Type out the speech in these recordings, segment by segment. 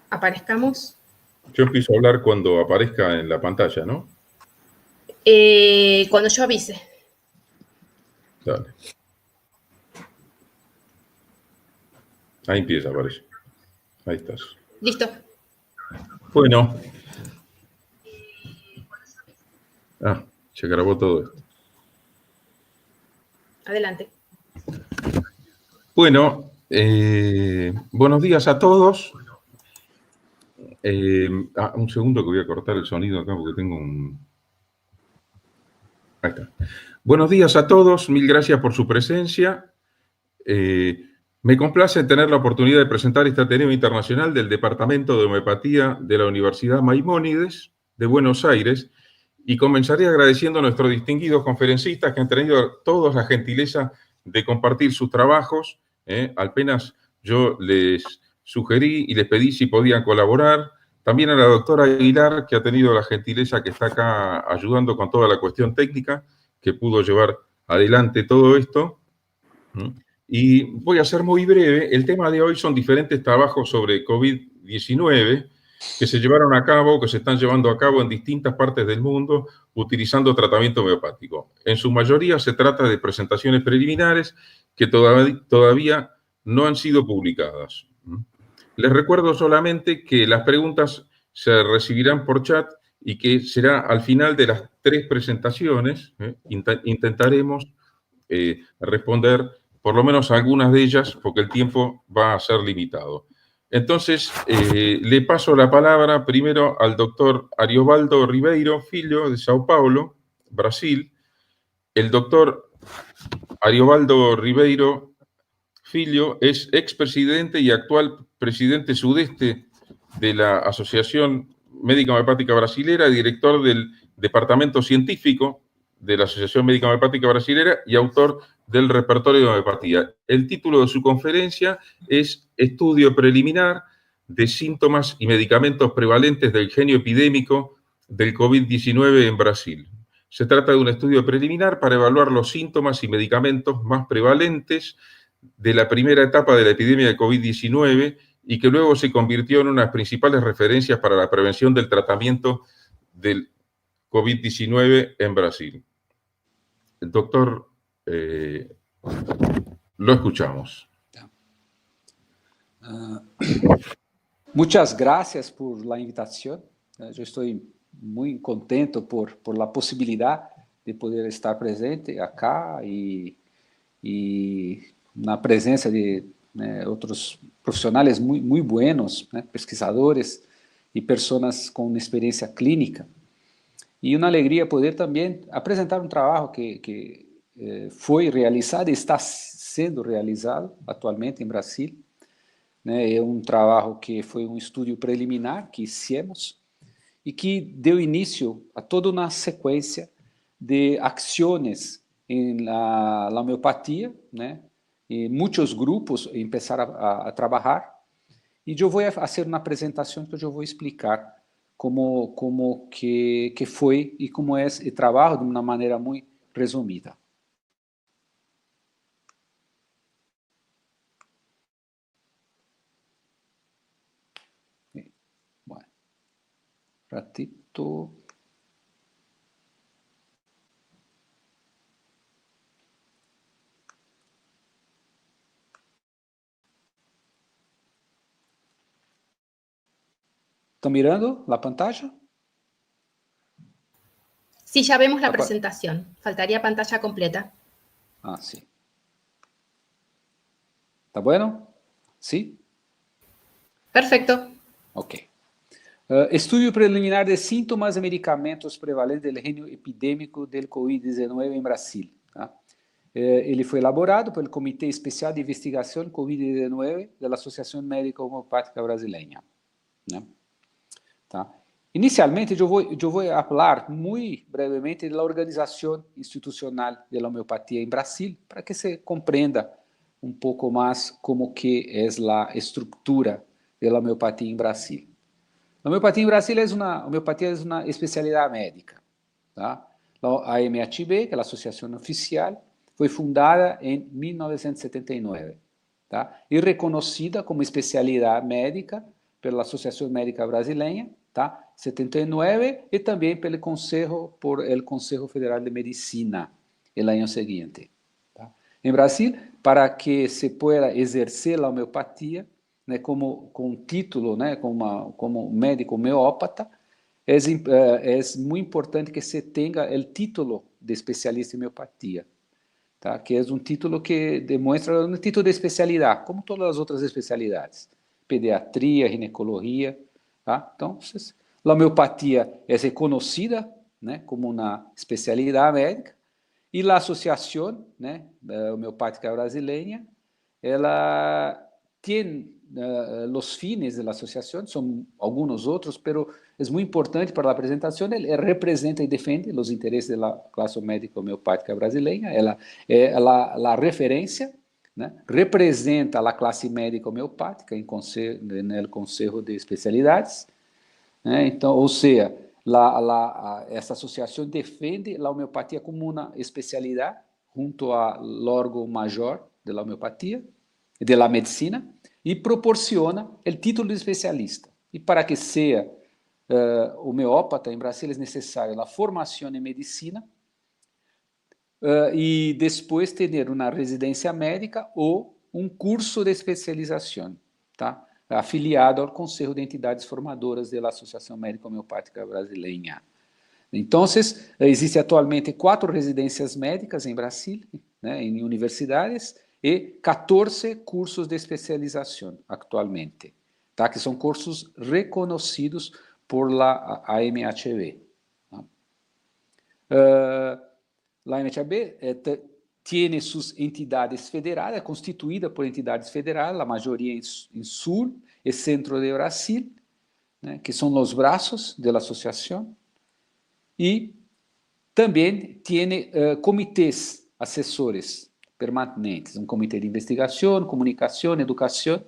aparezcamos. Yo empiezo a hablar cuando aparezca en la pantalla, ¿no? Cuando yo avise. Dale. Ahí empieza, parece. Ahí estás. Listo. Bueno. Se grabó todo esto. Adelante. Bueno, buenos días a todos. Un segundo que voy a cortar el sonido acá porque tengo un... Ahí está. Buenos días a todos, mil gracias por su presencia. Me complace tener la oportunidad de presentar este Ateneo Internacional del Departamento de Homeopatía de la Universidad Maimónides de Buenos Aires y comenzaré agradeciendo a nuestros distinguidos conferencistas que han tenido todos la gentileza de compartir sus trabajos. Apenas yo les sugerí y les pedí si podían colaborar. También a la doctora Aguilar, que ha tenido la gentileza que está acá ayudando con toda la cuestión técnica, que pudo llevar adelante todo esto. Y voy a ser muy breve. El tema de hoy son diferentes trabajos sobre COVID-19 que se llevaron a cabo, que se están llevando a cabo en distintas partes del mundo utilizando tratamiento homeopático. En su mayoría se trata de presentaciones preliminares que todavía no han sido publicadas. Les recuerdo solamente que las preguntas se recibirán por chat y que será al final de las 3 presentaciones. Intentaremos responder por lo menos algunas de ellas, porque el tiempo va a ser limitado. Entonces, le paso la palabra primero al doctor Ariovaldo Ribeiro Filho, de Sao Paulo, Brasil. El doctor Ariovaldo Ribeiro Filho es expresidente y actual presidente sudeste de la Asociación Médica Homeopática Brasilera, director del Departamento Científico de la Asociación Médica Homeopática Brasilera y autor del repertorio de homeopatía. El título de su conferencia es Estudio preliminar de síntomas y medicamentos prevalentes del genio epidémico del COVID-19 en Brasil. Se trata de un estudio preliminar para evaluar los síntomas y medicamentos más prevalentes de la primera etapa de la epidemia de COVID-19 y que luego se convirtió en una de las principales referencias para la prevención del tratamiento del COVID-19 en Brasil. Doctor, lo escuchamos. Muchas gracias por la invitación. Yo estoy muy contento por la posibilidad de poder estar presente acá y na presença de outros profissionais muito buenos, pesquisadores e pessoas com experiência clínica. E uma alegria poder também apresentar um trabalho que foi realizado e está sendo realizado atualmente em Brasil. É um trabalho que foi um estudo preliminar que fizemos e que deu início a toda uma sequência de ações em la homeopatia, e muitos grupos começaram a trabalhar, e eu vou fazer uma apresentação que eu vou explicar como que foi e como é o trabalho de uma maneira muito resumida. Bueno, ratito. ¿Están mirando la pantalla? Sí, ya vemos la presentación. Faltaría pantalla completa. Ah, sí. ¿Está bueno? ¿Sí? Perfecto. Ok. Estudio preliminar de síntomas e medicamentos prevalentes do genio epidêmico do COVID-19 em Brasil. Tá? Ele foi elaborado pelo Comitê Especial de Investigação COVID-19 da Associação Médica Homeopática Brasileira. Né? Tá? Inicialmente, eu vou falar muito brevemente da organização institucional da homeopatia em Brasil, para que se compreenda um pouco mais como que é a estrutura da homeopatia em Brasil. A homeopatia em Brasil é uma especialidade médica. Tá? A AMHB, que é a Associação Oficial, foi fundada em 1979, tá? E reconhecida como especialidade médica pela Associação Médica Brasileira, tá? 79, e também pelo por el Consejo Federal de Medicina, el año seguinte. Tá? Em Brasil, para que se pueda exercer a homeopatia, né, com título, né, como médico homeópata, é muito importante que se tenha o título de especialista em homeopatia, tá? Que é um título que demonstra um título de especialidade, como todas as outras especialidades, pediatria, ginecologia, tá? Então, a homeopatia é reconhecida, né, como uma especialidade médica, e a associação, né, homeopática brasileira, ela tem os fines da associação, são alguns outros, pero é muito importante para a apresentação, ele representa e defende os interesses da classe médica homeopática brasileira, ela é a referência, né, representa a classe médica homeopática no Conselho de Especialidades, né, então, ou seja, essa associação defende a homeopatia como uma especialidade junto ao órgão maior da homeopatia, da medicina, e proporciona o título de especialista. E para que seja homeópata em Brasil, é necessária a formação em medicina e depois ter uma residência médica ou um curso de especialização, tá? Afiliado ao Conselho de Entidades Formadoras da Associação Médica Homeopática Brasileira. Então, existem atualmente 4 residências médicas em Brasil, né, em universidades, e 14 cursos de especialização atualmente, tá? Que são cursos reconhecidos por la AMHB. Tá? La AMHB tem suas entidades federadas, constituída por entidades federais, a maioria em sul e centro de Brasil, né, que são os braços da associação, e também tem comitês assessores permanentes, um comitê de investigação, comunicação, educação,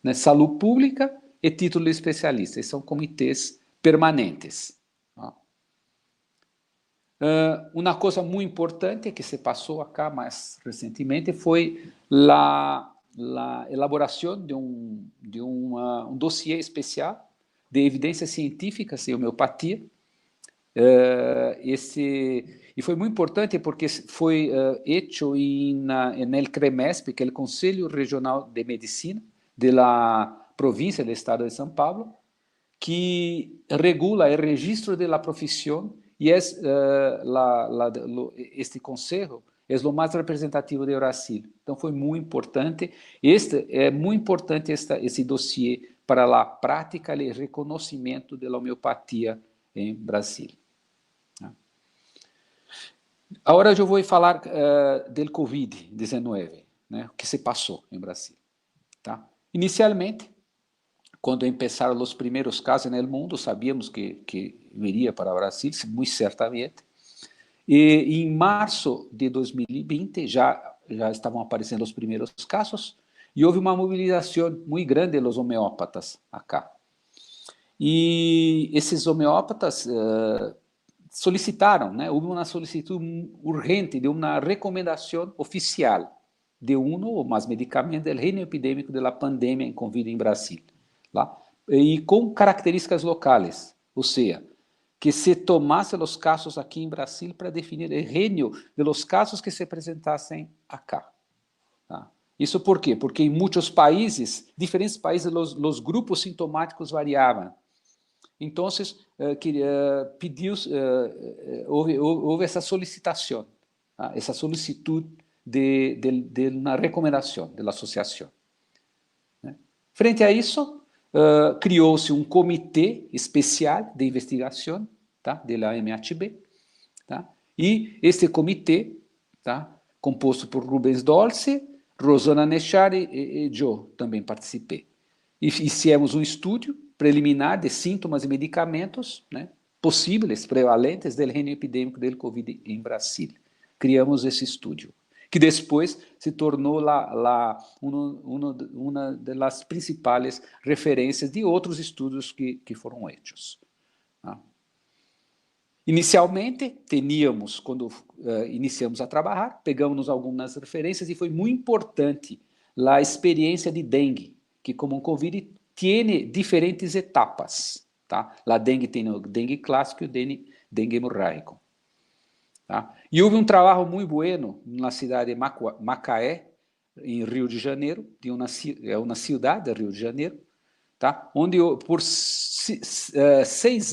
né, saúde pública e título de especialista. São comitês permanentes. Uma coisa muito importante que se passou acá mais recentemente foi a elaboração de um dossiê especial de evidências científicas em homeopatia. E foi muito importante porque foi feito no CREMESP, que é o Conselho Regional de Medicina da província do estado de São Paulo, que regula o registro da profissão e este conselho é o mais representativo do Brasil. Então foi muito importante. É muito importante esse dossiê para a prática e reconhecimento da homeopatia em Brasil. Agora eu vou falar do Covid-19, né, o que se passou em Brasil. Tá? Inicialmente, quando começaram os primeiros casos no mundo, sabíamos que viria para o Brasil, muito certamente. E em março de 2020 já estavam aparecendo os primeiros casos e houve uma mobilização muito grande dos homeópatas acá. E esses homeópatas solicitaram, né, houve uma solicitude urgente de uma recomendação oficial de ou mais medicamentos do reino epidêmico da pandemia em Covid em Brasil. Lá, e com características locais, ou seja, que se tomasse os casos aqui em Brasil para definir o reino dos casos que se apresentassem acá. Tá? Isso por quê? Porque em muitos países, diferentes países, os grupos sintomáticos variavam. Então, houve essa solicitação, tá? Essa solicitude de uma recomendação da associação. Né? Frente a isso, criou-se um comitê especial de investigação, tá, da MHB, tá, e este comitê, tá, composto por Rubens Dolce, Rosana Nechari e eu também participei. E fizemos um estudo preliminar de sintomas e medicamentos, né, possíveis, prevalentes do reino epidêmico do Covid em Brasil. Criamos esse estudo, que depois se tornou uma das principais referências de outros estudos que foram feitos. Tá? Inicialmente, quando iniciamos a trabalhar, pegamos algumas referências e foi muito importante a experiência de dengue, que como um Covid tiene diferentes etapas, tá? A dengue tem o dengue clássico e o dengue hemorrágico. Tá? E houve um trabalho muito bueno na cidade de Macaé, em Rio de Janeiro, é uma cidade de Rio de Janeiro, tá? Onde por 6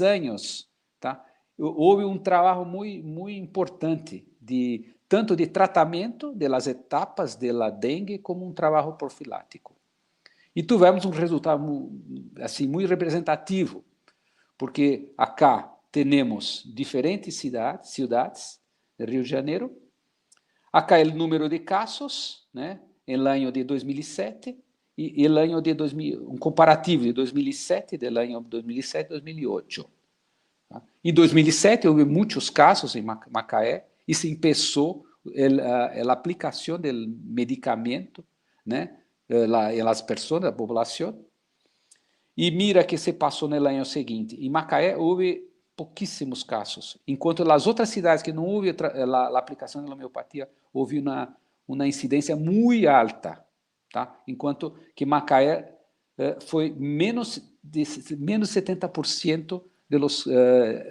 anos, tá? Houve um trabalho muito importante tanto de tratamento das etapas da dengue como um trabalho profilático. E tivemos um resultado assim muito representativo, porque acá temos diferentes cidades de Rio de Janeiro. Acá é o número de casos, né, no ano de 2007 e o ano de 2000, um comparativo de 2007 do ano 2007 e 2008. Tá? Em 2007 houve muitos casos em Macaé e se começou a aplicação do medicamento, né, nas pessoas, na população. E mira que se passou no ano seguinte. Em Macaé houve pouquíssimos casos, enquanto nas outras cidades que não houve a aplicação da homeopatia, houve uma incidência muito alta, tá? Enquanto que Macaé foi menos 70%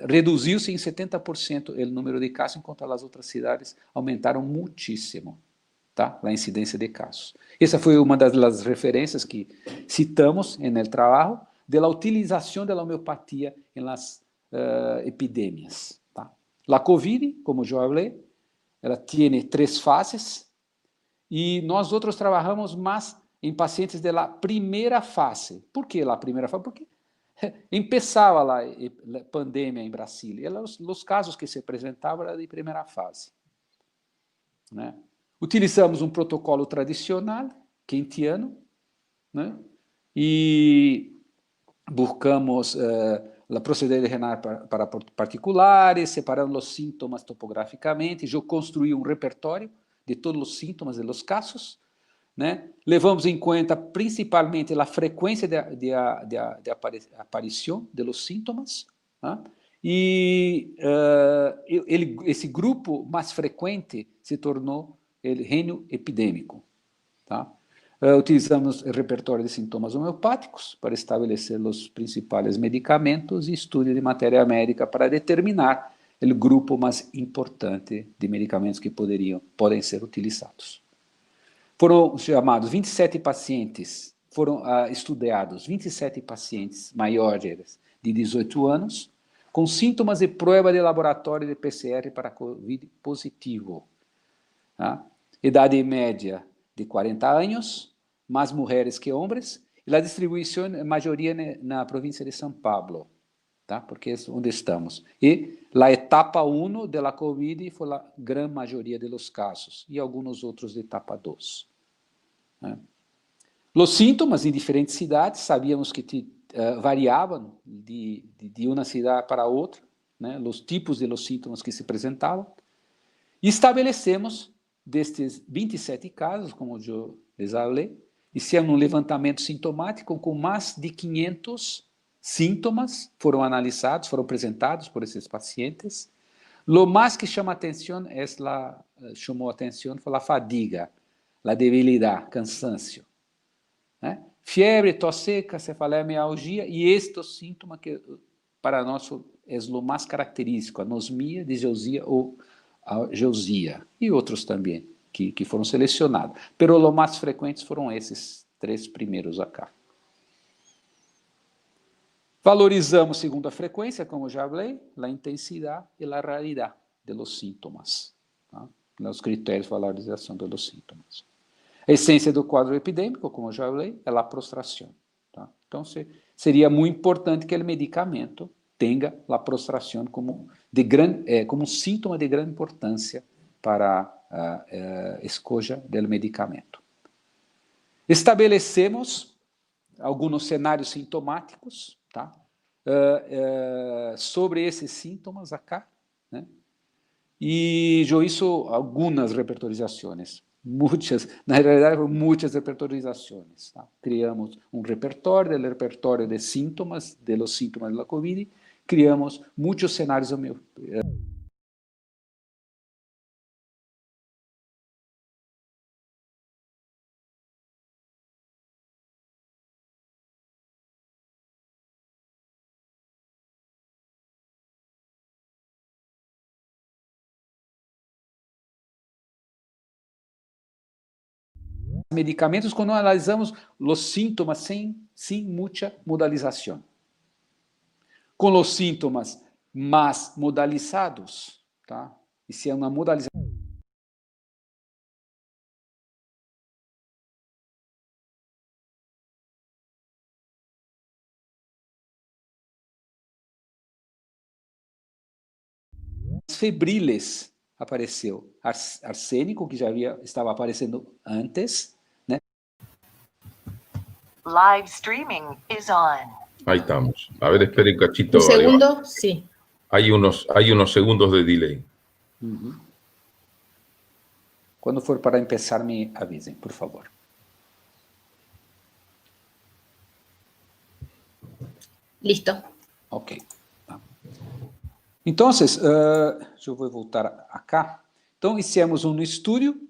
reduziu-se em 70% o número de casos, enquanto as outras cidades aumentaram muitíssimo, tá? A incidência de casos. Essa foi uma das referências que citamos no trabalho da utilização da homeopatia em las epidemias. Tá? A COVID, como eu falei, ela tem 3 fases e nós outros trabalhamos mais em pacientes da primeira fase. Por que a primeira fase? Porque começava a pandemia em Brasília e os casos que se apresentavam eram de primeira fase. Né? Utilizamos um protocolo tradicional, quentiano, né? E buscamos a procedência renal para particulares, separando os sintomas topograficamente. Eu construí um repertório de todos os sintomas dos casos, né? Levamos em conta principalmente a frequência de aparição dos sintomas, né? E esse grupo mais frequente se tornou o reino epidêmico. Tá? Utilizamos o repertório de sintomas homeopáticos para estabelecer os principais medicamentos e estudo de matéria médica para determinar o grupo mais importante de medicamentos que podem ser utilizados. Foram chamados 27 pacientes, foram estudados 27 pacientes maiores de 18 anos, com sintomas de prova de laboratório de PCR para COVID positivo. Tá? Idade média de 40 anos, mais mulheres que homens, e a distribuição, maioria na província de São Paulo, tá? Porque é onde estamos. E a etapa 1 da COVID foi a grande maioria dos casos, e alguns outros de etapa 2. Né? Os sintomas em diferentes cidades, sabíamos que variavam de uma cidade para outra, né? Os tipos de los sintomas que se apresentavam, e estabelecemos destes 27 casos, como eu les falei, hicieron um levantamento sintomático com mais de 500 sintomas, foram analisados, foram apresentados por esses pacientes. Lo mais que chamou atenção foi a fadiga, a debilidade, cansancio. Né? Fiebre, tosse seca, cefaleia, mialgia, e estes sintomas que para nós é o mais característico, anosmia, disgeusia ou geusia, e outros também, que foram selecionados. Pero os mais frequentes foram esses 3 primeiros acá. Valorizamos segundo a frequência, como já falei, a intensidade e a raridade dos sintomas. Tá? Os critérios de valorização dos sintomas. A essência do quadro epidêmico, como já falei, é a prostração. Tá? Então, seria muito importante que o medicamento tenha a prostração como um síntoma de grande importância para a escolha do medicamento. Estabelecemos alguns cenários sintomáticos, tá? Sobre esses sintomas acá, né? E eu hice algumas repertorizações, na realidade, muitas repertorizações. Tá? Criamos um repertório de sintomas, de los síntomas da COVID, criamos muitos cenários medicamentos quando analisamos os sintomas sem muita modalização. Com os sintomas mais modalizados, tá? E se é uma modalização febriles apareceu. Arsênico, que já estava aparecendo antes, né? Live streaming is on. Ahí estamos. A ver, esperen cachito. Un segundo, sí. Hay unos segundos de delay. Quando for para começar, me avisem, por favor. Listo. Ok. Então, eu vou voltar acá. Então, hicimos um estudo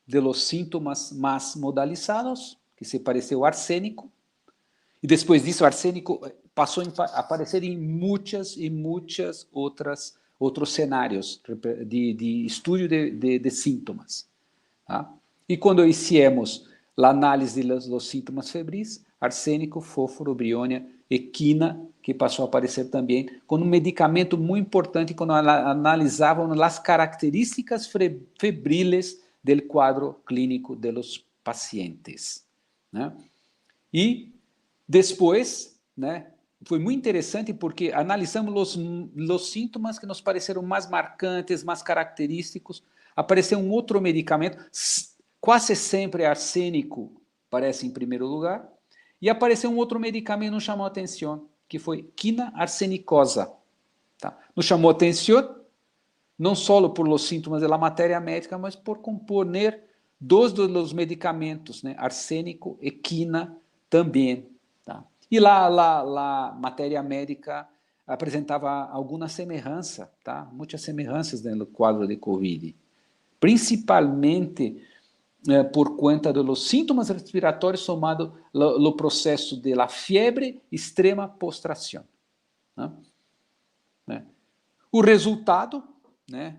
de los sintomas mais modalizados, que se pareceu arsênico, e depois disso, o arsênico passou a aparecer em muitos outros cenários de estudo de sintomas. Tá? E quando hicimos a análise dos sintomas febris, arsênico, fósforo, briônia e quina, que passou a aparecer também, com um medicamento muito importante quando analisavam as características febriles do quadro clínico dos pacientes. Né? E depois, né, foi muito interessante porque analisamos os sintomas que nos pareceram mais marcantes, mais característicos. Apareceu um outro medicamento, quase sempre arsênico aparece em primeiro lugar, e apareceu um outro medicamento que nos chamou a atenção, que foi quina arsenicosa. Tá? Nos chamou a atenção não só por os sintomas da matéria médica, mas por componer dos medicamentos, né? Arsênico e quina também. Tá? E lá a matéria médica apresentava alguma semelhança, tá? Muitas semelhanças no quadro de Covid, principalmente por conta dos sintomas respiratórios somado ao processo de la fiebre extrema postração. Né? O resultado, né,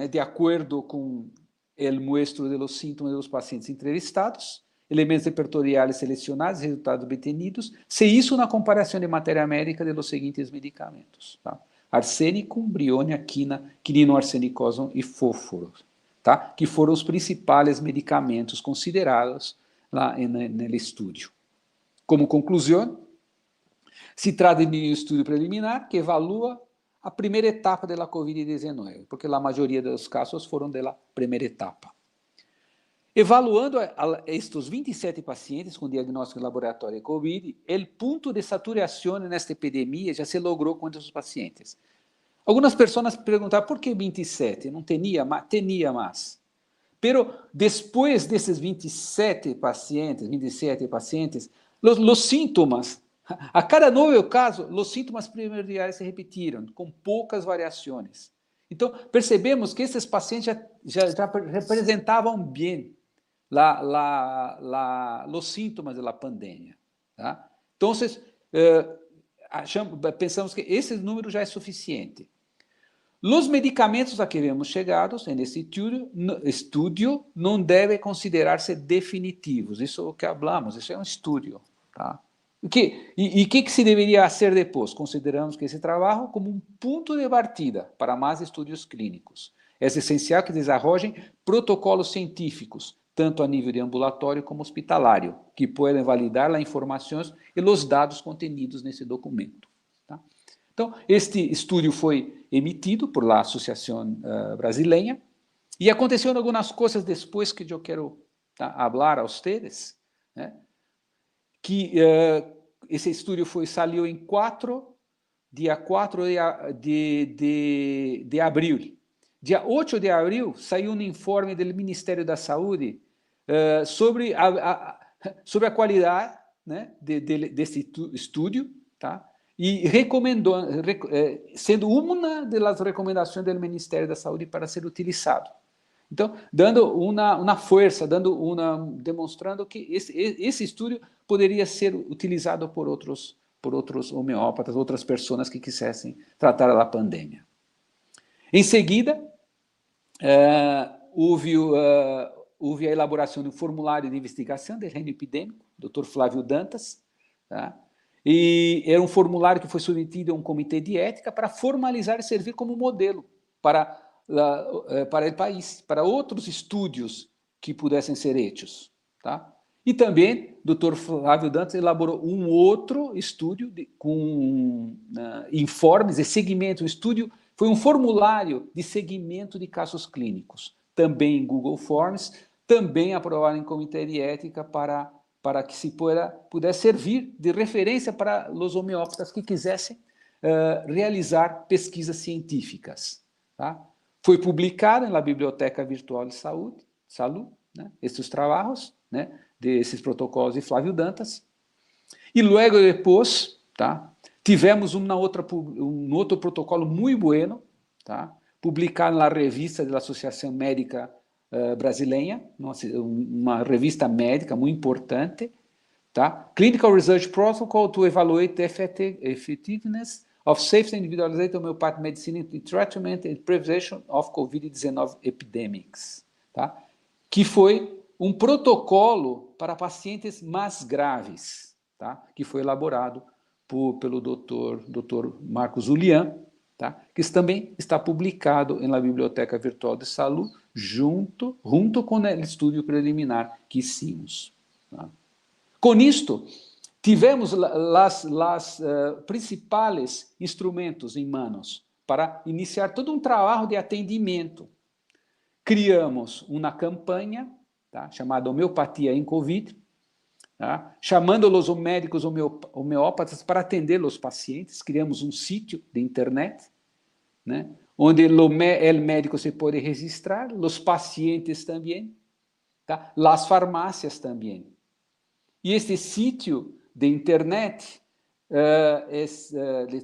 de acordo com o muestro de los sintomas dos pacientes entrevistados, elementos repertoriais selecionados, resultados obtenidos, se isso na comparação de matéria médica de los seguintes medicamentos. Tá? Arsênico, briônia, quina, quininoarsenicosum e fósforo, tá? Que foram os principais medicamentos considerados lá no estudo. Como conclusão, se trata de um estudo preliminar que evalua a primeira etapa da Covid-19, porque a maioria dos casos foram da primeira etapa. Evaluando estes 27 pacientes com diagnóstico laboratório de Covid, o ponto de saturação nesta epidemia já se logrou com esses pacientes. Algumas pessoas perguntaram por que 27? Não tinha mais? Tinha mais. Pero depois desses 27 pacientes, os sintomas, a cada novo caso, os sintomas primordiais se repetiram, com poucas variações. Então, percebemos que esses pacientes já representavam bem os sintomas da pandemia. Tá? Então, pensamos que esse número já é suficiente. Os medicamentos a que vemos chegados nesse estudo não devem considerar-se definitivos. Isso é o que falamos, isso é um estudo. Tá? O que se deveria fazer depois? Consideramos que esse trabalho como um ponto de partida para mais estudos clínicos. É essencial que desenvolvam protocolos científicos, tanto a nível de ambulatório como hospitalário, que podem validar as informações e os dados contenidos nesse documento. Tá? Então, este estudo foi emitido por la Associação Brasileira e aconteceram algumas coisas depois que eu quero falar a vocês, né? Que esse estudo saiu em dia 4 de abril. Dia 8 de abril, saiu um informe do Ministério da Saúde sobre a qualidade, né, desse estudo, tá? E sendo uma das recomendações do Ministério da Saúde para ser utilizado. Então, dando uma força, demonstrando que esse estudo poderia ser utilizado por outros homeópatas, outras pessoas que quisessem tratar a pandemia. Em seguida, houve houve a elaboração de um formulário de investigação do reino epidêmico, Dr. Flávio Dantas, tá? E era um formulário que foi submetido a um comitê de ética para formalizar e servir como modelo para o país, para outros estúdios que pudessem ser hechos, tá? E também, Dr. Flávio Dantas elaborou um outro estúdio com informes de segmento. O estúdio foi um formulário de segmento de casos clínicos, também em Google Forms, também aprovado em comitê de ética para que se pudesse servir de referência para os homeópatas que quisessem realizar pesquisas científicas, tá? Foi publicado na Biblioteca Virtual de Saúde, né, esses trabalhos, né, desses protocolos de Flávio Dantas. E logo depois, tá, tivemos um outro protocolo muito bueno, tá, publicado na revista da Associação Médica Brasileira, uma revista médica muito importante, tá? Clinical Research Protocol to Evaluate the Effectiveness of Safe and Individualized Homeopathic Medicine in Treatment and Prevention of COVID-19 Epidemics, tá? Que foi um protocolo para pacientes mais graves, tá? Que foi elaborado pelo Dr. Marcos Julián, tá? Que também está publicado na Biblioteca Virtual de Saúde, junto com o estudo preliminar que hicimos, tá? Com isto, tivemos os principais instrumentos em manos para iniciar todo um trabalho de atendimento. Criamos uma campanha, tá, chamada Homeopatia em Covid, tá, chamando os médicos homeópatas para atender os pacientes. Criamos um sítio de internet, né, onde o médico se pode registrar, os pacientes também, tá, as farmácias também. E este sítio de internet,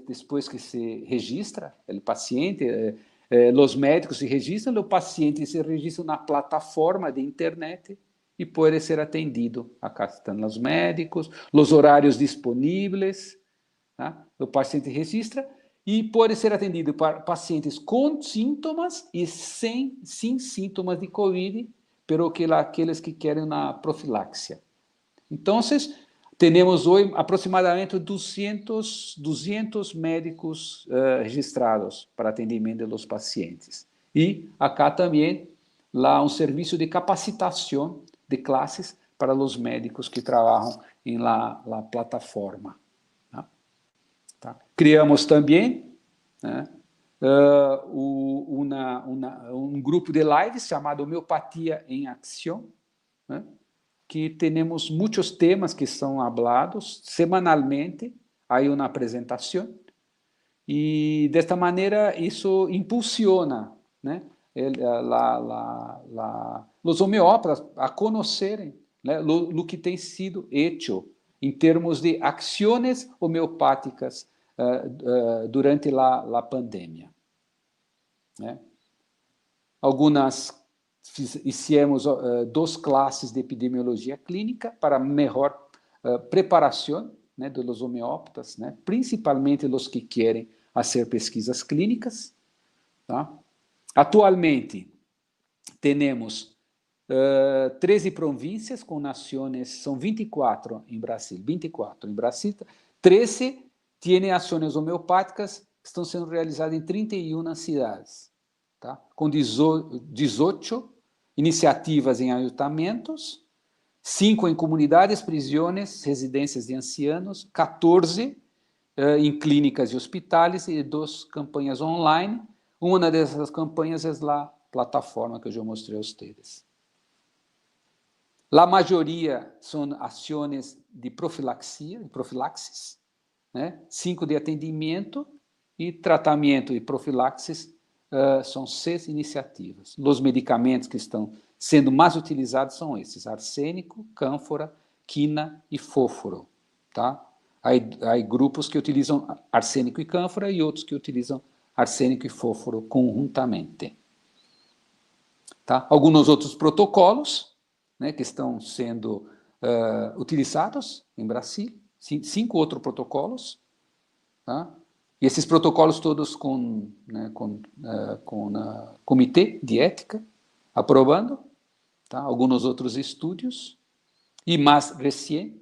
depois que se registra o paciente, os médicos se registram, o paciente se registra na plataforma de internet e pode ser atendido. Acá estão os médicos, os horários disponíveis, tá? O paciente registra e pode ser atendido para pacientes com sintomas e sem sintomas de Covid, pero aqueles que querem uma profilaxia. Então, temos hoje aproximadamente 200 médicos registrados para atendimento dos pacientes. E acá também lá um serviço de capacitação de classes para os médicos que trabalham em la plataforma. Tá? Criamos também, né, um grupo de lives chamado Homeopatia em Ação, né, que temos muitos temas que são hablados semanalmente, há uma apresentação, e desta maneira isso impulsiona, né, os homeópatas a conhecerem, né, o que tem sido feito em termos de ações homeopáticas durante a pandemia, né? Fizemos 2 classes de epidemiologia clínica para melhor preparação, né, dos homeópatas, né, principalmente os que querem fazer pesquisas clínicas, tá? Atualmente, temos 13 províncias com nações, são 24 em Brasil, 13 têm ações homeopáticas que estão sendo realizadas em 31 cidades, tá? Com 18 iniciativas em ayuntamientos, 5 em comunidades, prisões, residências de ancianos, 14 em clínicas e hospitais e 2 campanhas online. Uma dessas campanhas é a plataforma que eu já mostrei a vocês. A maioria são ações de profilaxis, né? 5 de atendimento e tratamento e profilaxis. São 6 iniciativas. Os medicamentos que estão sendo mais utilizados são esses: arsênico, cânfora, quina e fósforo. Tá? Há grupos que utilizam arsênico e cânfora e outros que utilizam arsênico e fósforo conjuntamente. Tá? Alguns outros protocolos, né, que estão sendo utilizados em Brasil, 5 outros protocolos, tá? E esses protocolos todos com comitê de ética aprovando, tá? Alguns outros estudos. E mais recente,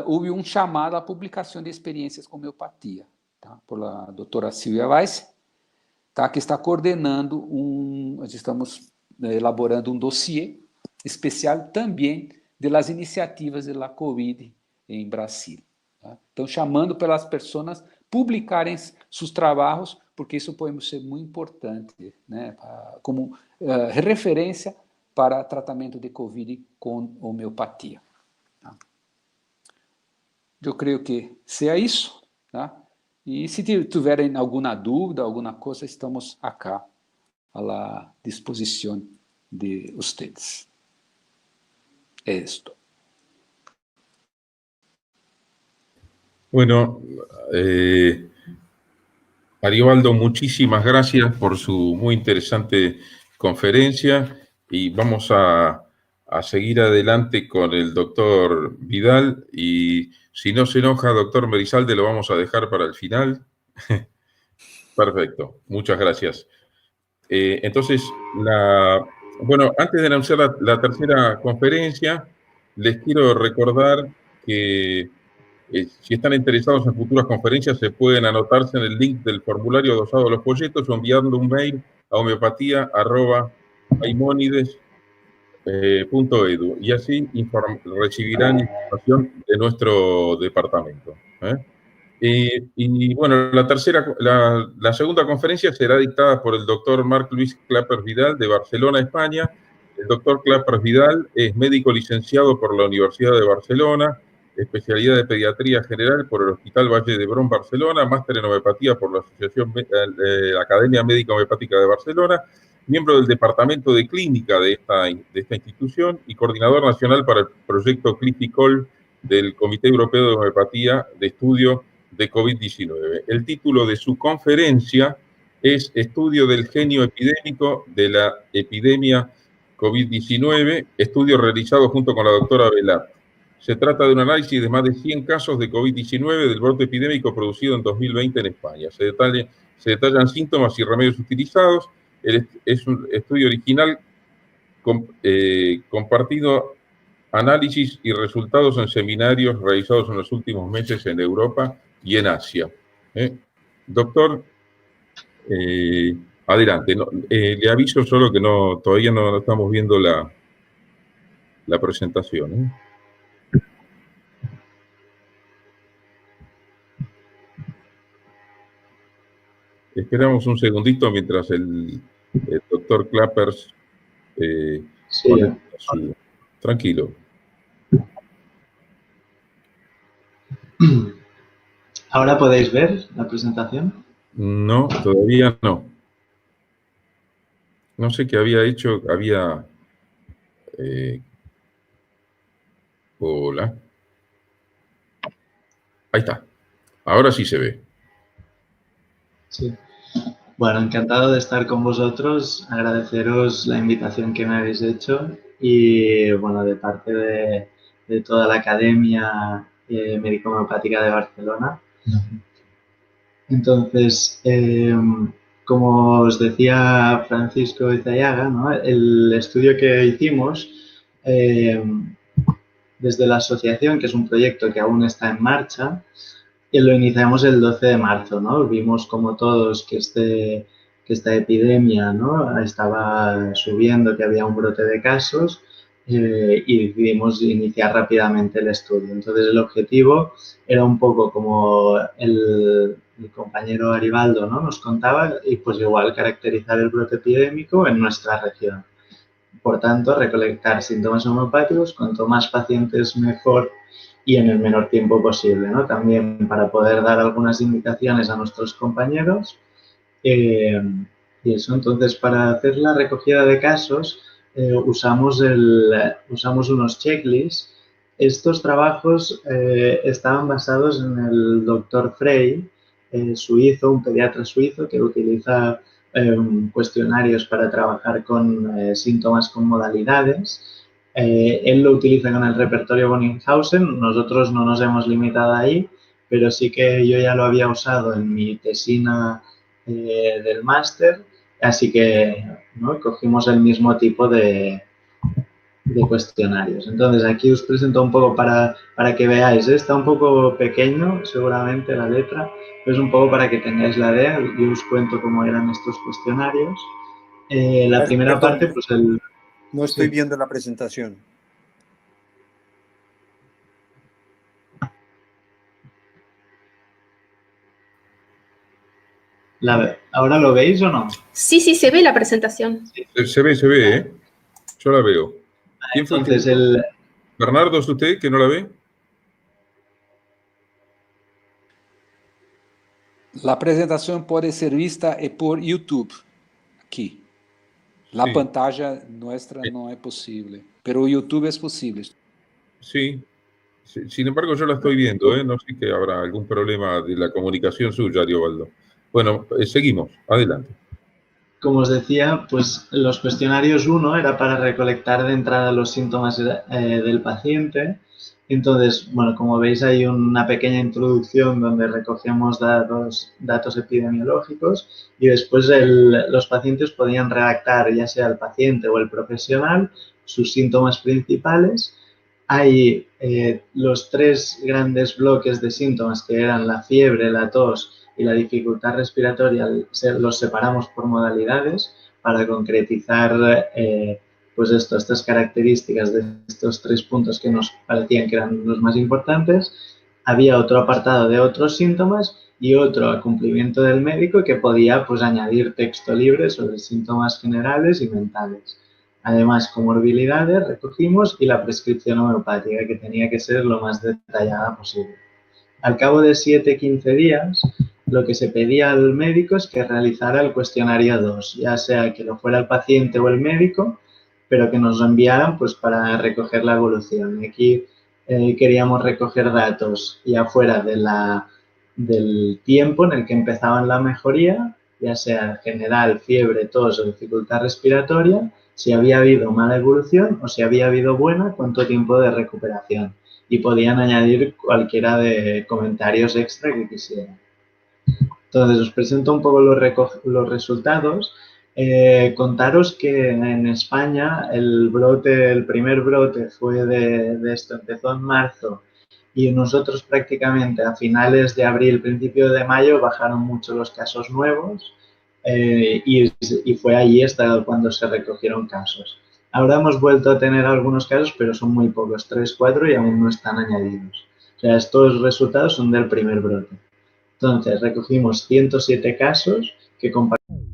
houve um chamado à publicação de experiências com homeopatia, tá? Por a doutora Silvia Weiss, tá? Que está coordenando nós estamos elaborando um dossiê especial também das iniciativas da COVID em Brasil. Tá? Então, chamando pelas pessoas publicarem seus trabalhos, porque isso pode ser muito importante, né? Como referência para tratamento de COVID com homeopatia. Tá? Eu creio que seja isso. Tá? E se tiverem alguma dúvida, alguma coisa, estamos acá à disposição de vocês. Esto. Bueno, Aribaldo, muchísimas gracias por su muy interesante conferencia y vamos a seguir adelante con el doctor Vidal y si no se enoja, doctor Merizalde, lo vamos a dejar para el final. Perfecto, muchas gracias. Entonces, bueno, antes de anunciar la tercera conferencia, les quiero recordar que si están interesados en futuras conferencias, se pueden anotarse en el link del formulario adosado a los folletos o enviando un mail a homeopatía@maimonides.edu y así recibirán información de nuestro departamento. Y bueno, la segunda conferencia será dictada por el doctor Marc Luis Clapers Vidal de Barcelona, España. El doctor Clapers Vidal es médico licenciado por la Universidad de Barcelona, especialidad de pediatría general por el Hospital Valle de Brón, Barcelona, máster en homeopatía por la Academia Médica Homeopática de Barcelona, miembro del Departamento de Clínica de esta institución y coordinador nacional para el proyecto CLIFICOL del Comité Europeo de Homeopatía de Estudio de COVID-19. El título de su conferencia es Estudio del genio epidémico de la epidemia COVID-19, estudio realizado junto con la doctora Velat. Se trata de un análisis de más de 100 casos de COVID-19 del brote epidémico producido en 2020 en España. Se detallan síntomas y remedios utilizados. Es un estudio original compartido análisis y resultados en seminarios realizados en los últimos meses en Europa y en Asia. Doctor, adelante. Le aviso solo que todavía no estamos viendo la presentación. Esperamos un segundito mientras el doctor Clapers Tranquilo. ¿Ahora podéis ver la presentación? No, todavía no. No sé qué había hecho. Hola. Ahí está. Ahora sí se ve. Sí. Bueno, encantado de estar con vosotros. Agradeceros la invitación que me habéis hecho y, bueno, de parte de toda la Academia Médico-Homeopática de Barcelona. Entonces, como os decía Francisco Izayaga, ¿no? El estudio que hicimos desde la asociación, que es un proyecto que aún está en marcha, y lo iniciamos el 12 de marzo, ¿no? Vimos como todos que esta epidemia, ¿no? Estaba subiendo, que había un brote de casos y decidimos iniciar rápidamente el estudio. Entonces, el objetivo era un poco como el compañero Aribaldo, ¿no? Nos contaba, y pues igual caracterizar el brote epidémico en nuestra región. Por tanto, recolectar síntomas homeopáticos, cuanto más pacientes mejor y en el menor tiempo posible, ¿no? También para poder dar algunas indicaciones a nuestros compañeros. Y eso, entonces, para hacer la recogida de casos, usamos unos checklists. Estos trabajos estaban basados en el doctor Frey, suizo, un pediatra suizo que utiliza cuestionarios para trabajar con síntomas con modalidades. Él lo utiliza con el repertorio Bonninghausen. Nosotros no nos hemos limitado ahí, pero sí que yo ya lo había usado en mi tesina del máster, así que, ¿no? Cogimos el mismo tipo de cuestionarios. Entonces, aquí os presento un poco para que veáis, ¿eh? Está un poco pequeño, seguramente, la letra, pero es un poco para que tengáis la idea. Yo os cuento cómo eran estos cuestionarios. La primera Perdón, parte, pues el... no estoy Sí. viendo la presentación. ¿Ahora lo veis o no? Sí, sí, se ve la presentación. Se ve, ¿eh? Yo la veo. ¿Quién fue Entonces, el que... Bernardo, ¿es usted que no la ve? La presentación puede ser vista por YouTube, aquí. La Sí. pantalla nuestra no es posible, pero YouTube es posible. Sí. Sin embargo, yo la estoy viendo, ¿eh? No sé que habrá algún problema de la comunicación suya, Ariobaldo. Bueno, seguimos. Adelante. Como os decía, pues los cuestionarios 1 era para recolectar de entrada los síntomas del paciente. Entonces, bueno, como veis hay una pequeña introducción donde recogemos datos epidemiológicos y después los pacientes podían redactar, ya sea el paciente o el profesional, sus síntomas principales. Hay los 3 grandes bloques de síntomas que eran la fiebre, la tos y la dificultad respiratoria, los separamos por modalidades para concretizar pues estas características de estos 3 puntos que nos parecían que eran los más importantes. Había otro apartado de otros síntomas y otro a cumplimiento del médico que podía pues añadir texto libre sobre síntomas generales y mentales. Además, comorbilidades recogimos y la prescripción homeopática, que tenía que ser lo más detallada posible. Al cabo de 7-15 días, lo que se pedía al médico es que realizara el cuestionario 2, ya sea que lo fuera el paciente o el médico, pero que nos lo enviaran pues, para recoger la evolución. Y aquí queríamos recoger datos ya fuera del tiempo en el que empezaban la mejoría, ya sea general, fiebre, tos o dificultad respiratoria, si había habido mala evolución o si había habido buena, cuánto tiempo de recuperación. Y podían añadir cualquiera de comentarios extra que quisieran. Entonces, os presento un poco los resultados. Contaros que en España el primer brote fue de esto, empezó en marzo y nosotros prácticamente a finales de abril, principio de mayo, bajaron mucho los casos nuevos y fue allí hasta cuando se recogieron casos. Ahora hemos vuelto a tener algunos casos, pero son muy pocos, 3, 4 y aún no están añadidos. O sea, estos resultados son del primer brote. Entonces, recogimos 107 casos que compartimos.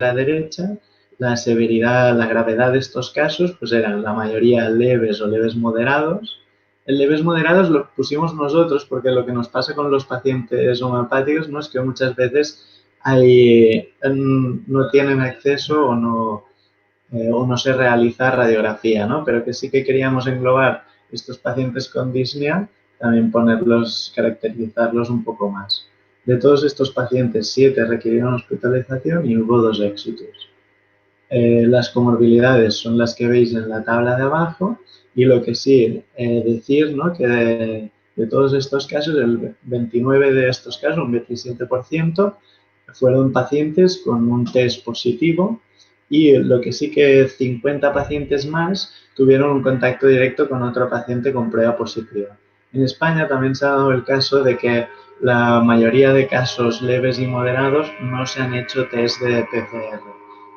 A la derecha, la severidad, la gravedad de estos casos, pues eran la mayoría leves o leves moderados. En leves moderados lo pusimos nosotros porque lo que nos pasa con los pacientes homeopáticos, ¿no?, es que muchas veces no tienen acceso o no se realiza radiografía, ¿no? Pero que sí que queríamos englobar estos pacientes con disnea, también caracterizarlos un poco más. De todos estos pacientes, 7 requirieron hospitalización y hubo 2 éxitos. Las comorbilidades son las que veis en la tabla de abajo y lo que sí decir, ¿no?, que de todos estos casos, el 29 de estos casos, un 27%, fueron pacientes con un test positivo y lo que sí que 50 pacientes más tuvieron un contacto directo con otro paciente con prueba positiva. En España también se ha dado el caso de que la mayoría de casos leves y moderados no se han hecho test de PCR.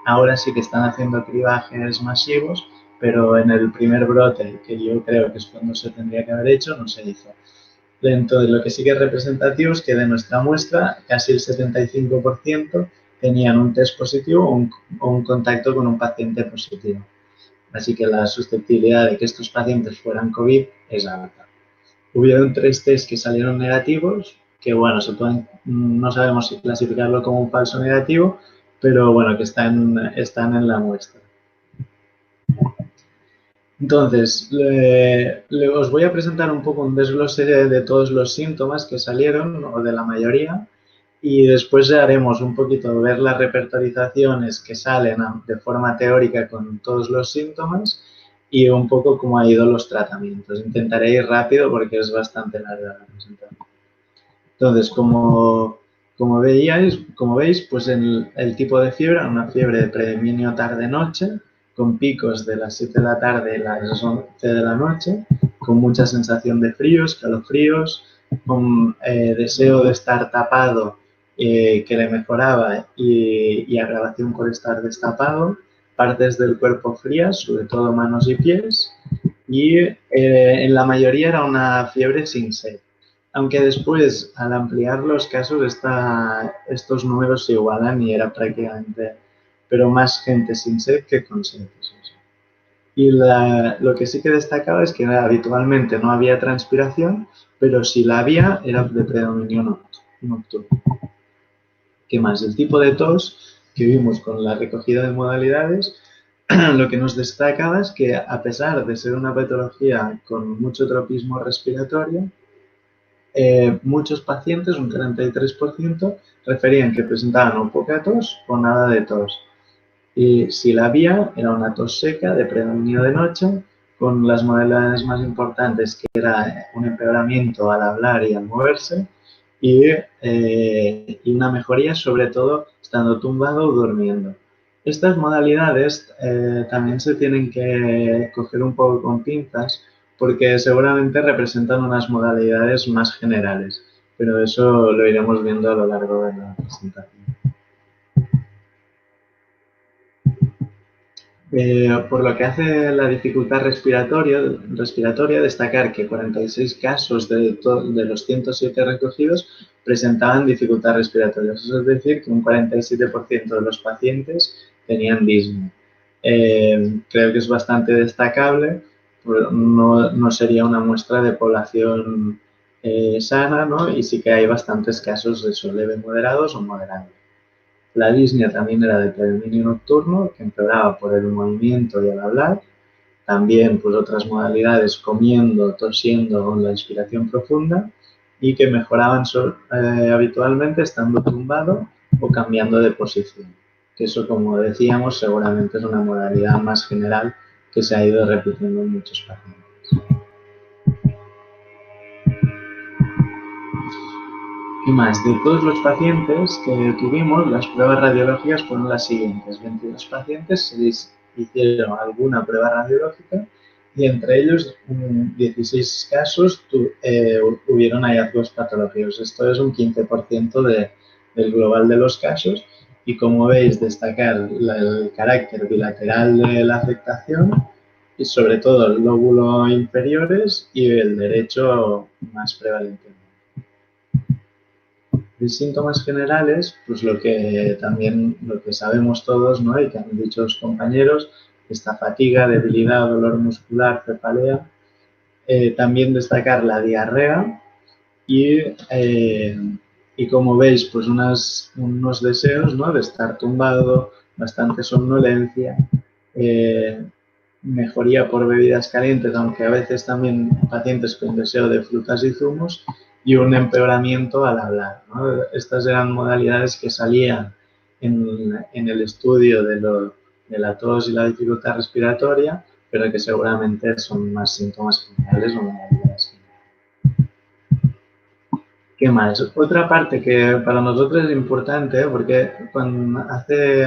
Ahora sí que están haciendo cribajes masivos, pero en el primer brote, que yo creo que es cuando se tendría que haber hecho, no se hizo. Entonces, lo que sí que es representativo es que de nuestra muestra, casi el 75% tenían un test positivo o un contacto con un paciente positivo. Así que la susceptibilidad de que estos pacientes fueran COVID es alta. Hubieron 3 test que salieron negativos, que bueno, no sabemos si clasificarlo como un falso negativo, pero bueno, que están en la muestra. Entonces, os voy a presentar un poco un desglose de todos los síntomas que salieron, o de la mayoría, Y después haremos un poquito ver las repertorizaciones que salen de forma teórica con todos los síntomas y un poco cómo ha ido los tratamientos. Intentaré ir rápido porque es bastante larga la presentación. Entonces, como veis, pues el tipo de fiebre, una fiebre de predominio tarde-noche, con picos de las 7 de la tarde a las 11 de la noche, con mucha sensación de frío, escalofríos, con deseo de estar tapado que le mejoraba y agravación por estar destapado, partes del cuerpo frías, sobre todo manos y pies, y en la mayoría era una fiebre sin sed. Aunque después, al ampliar los casos, estos números se igualan y era prácticamente, pero más gente sin sed que con sed. Y lo que sí que destacaba es que habitualmente no había transpiración, pero si la había, era de predominio nocturno. ¿Qué más? El tipo de tos que vimos con la recogida de modalidades, lo que nos destacaba es que a pesar de ser una patología con mucho tropismo respiratorio, muchos pacientes, un 43%, referían que presentaban o poca tos o nada de tos. Y si la había, era una tos seca de predominio de noche, con las modalidades más importantes, que era un empeoramiento al hablar y al moverse, y una mejoría, sobre todo, estando tumbado o durmiendo. Estas modalidades también se tienen que coger un poco con pinzas, porque seguramente representan unas modalidades más generales, pero eso lo iremos viendo a lo largo de la presentación. Por lo que hace a la dificultad respiratoria, destacar que 46 casos de los 107 recogidos presentaban dificultad respiratoria. Eso es decir, que un 47% de los pacientes tenían disnea. Creo que es bastante destacable, no sería una muestra de población sana, ¿no? Y sí que hay bastantes casos de eso, leve moderados o moderados. La disnea también era de predominio nocturno, que empeoraba por el movimiento y el hablar. También pues, otras modalidades, comiendo, tosiendo o la inspiración profunda, y que mejoraban habitualmente estando tumbado o cambiando de posición. Que eso, como decíamos, seguramente es una modalidad más general que se ha ido repitiendo en muchos pacientes. ¿Qué más? De todos los pacientes que tuvimos, las pruebas radiológicas fueron las siguientes. 22 pacientes se hicieron alguna prueba radiológica y entre ellos 16 casos hubieron hallazgos patológicos. Esto es un 15% del global de los casos y, como veis, destacar el carácter bilateral de la afectación y sobre todo el lóbulo inferiores y el derecho más prevalente. De síntomas generales, pues lo que sabemos todos, ¿no? Y que han dicho los compañeros, esta fatiga, debilidad, dolor muscular, cefalea. También destacar la diarrea y como veis, pues unos deseos, ¿no? De estar tumbado, bastante somnolencia, mejoría por bebidas calientes, aunque a veces también pacientes con deseo de frutas y zumos, y un empeoramiento al hablar, ¿no? Estas eran modalidades que salían en el estudio de la tos y la dificultad respiratoria, pero que seguramente son más síntomas generales o modalidades generales. ¿Qué más? Otra parte que para nosotros es importante, porque hace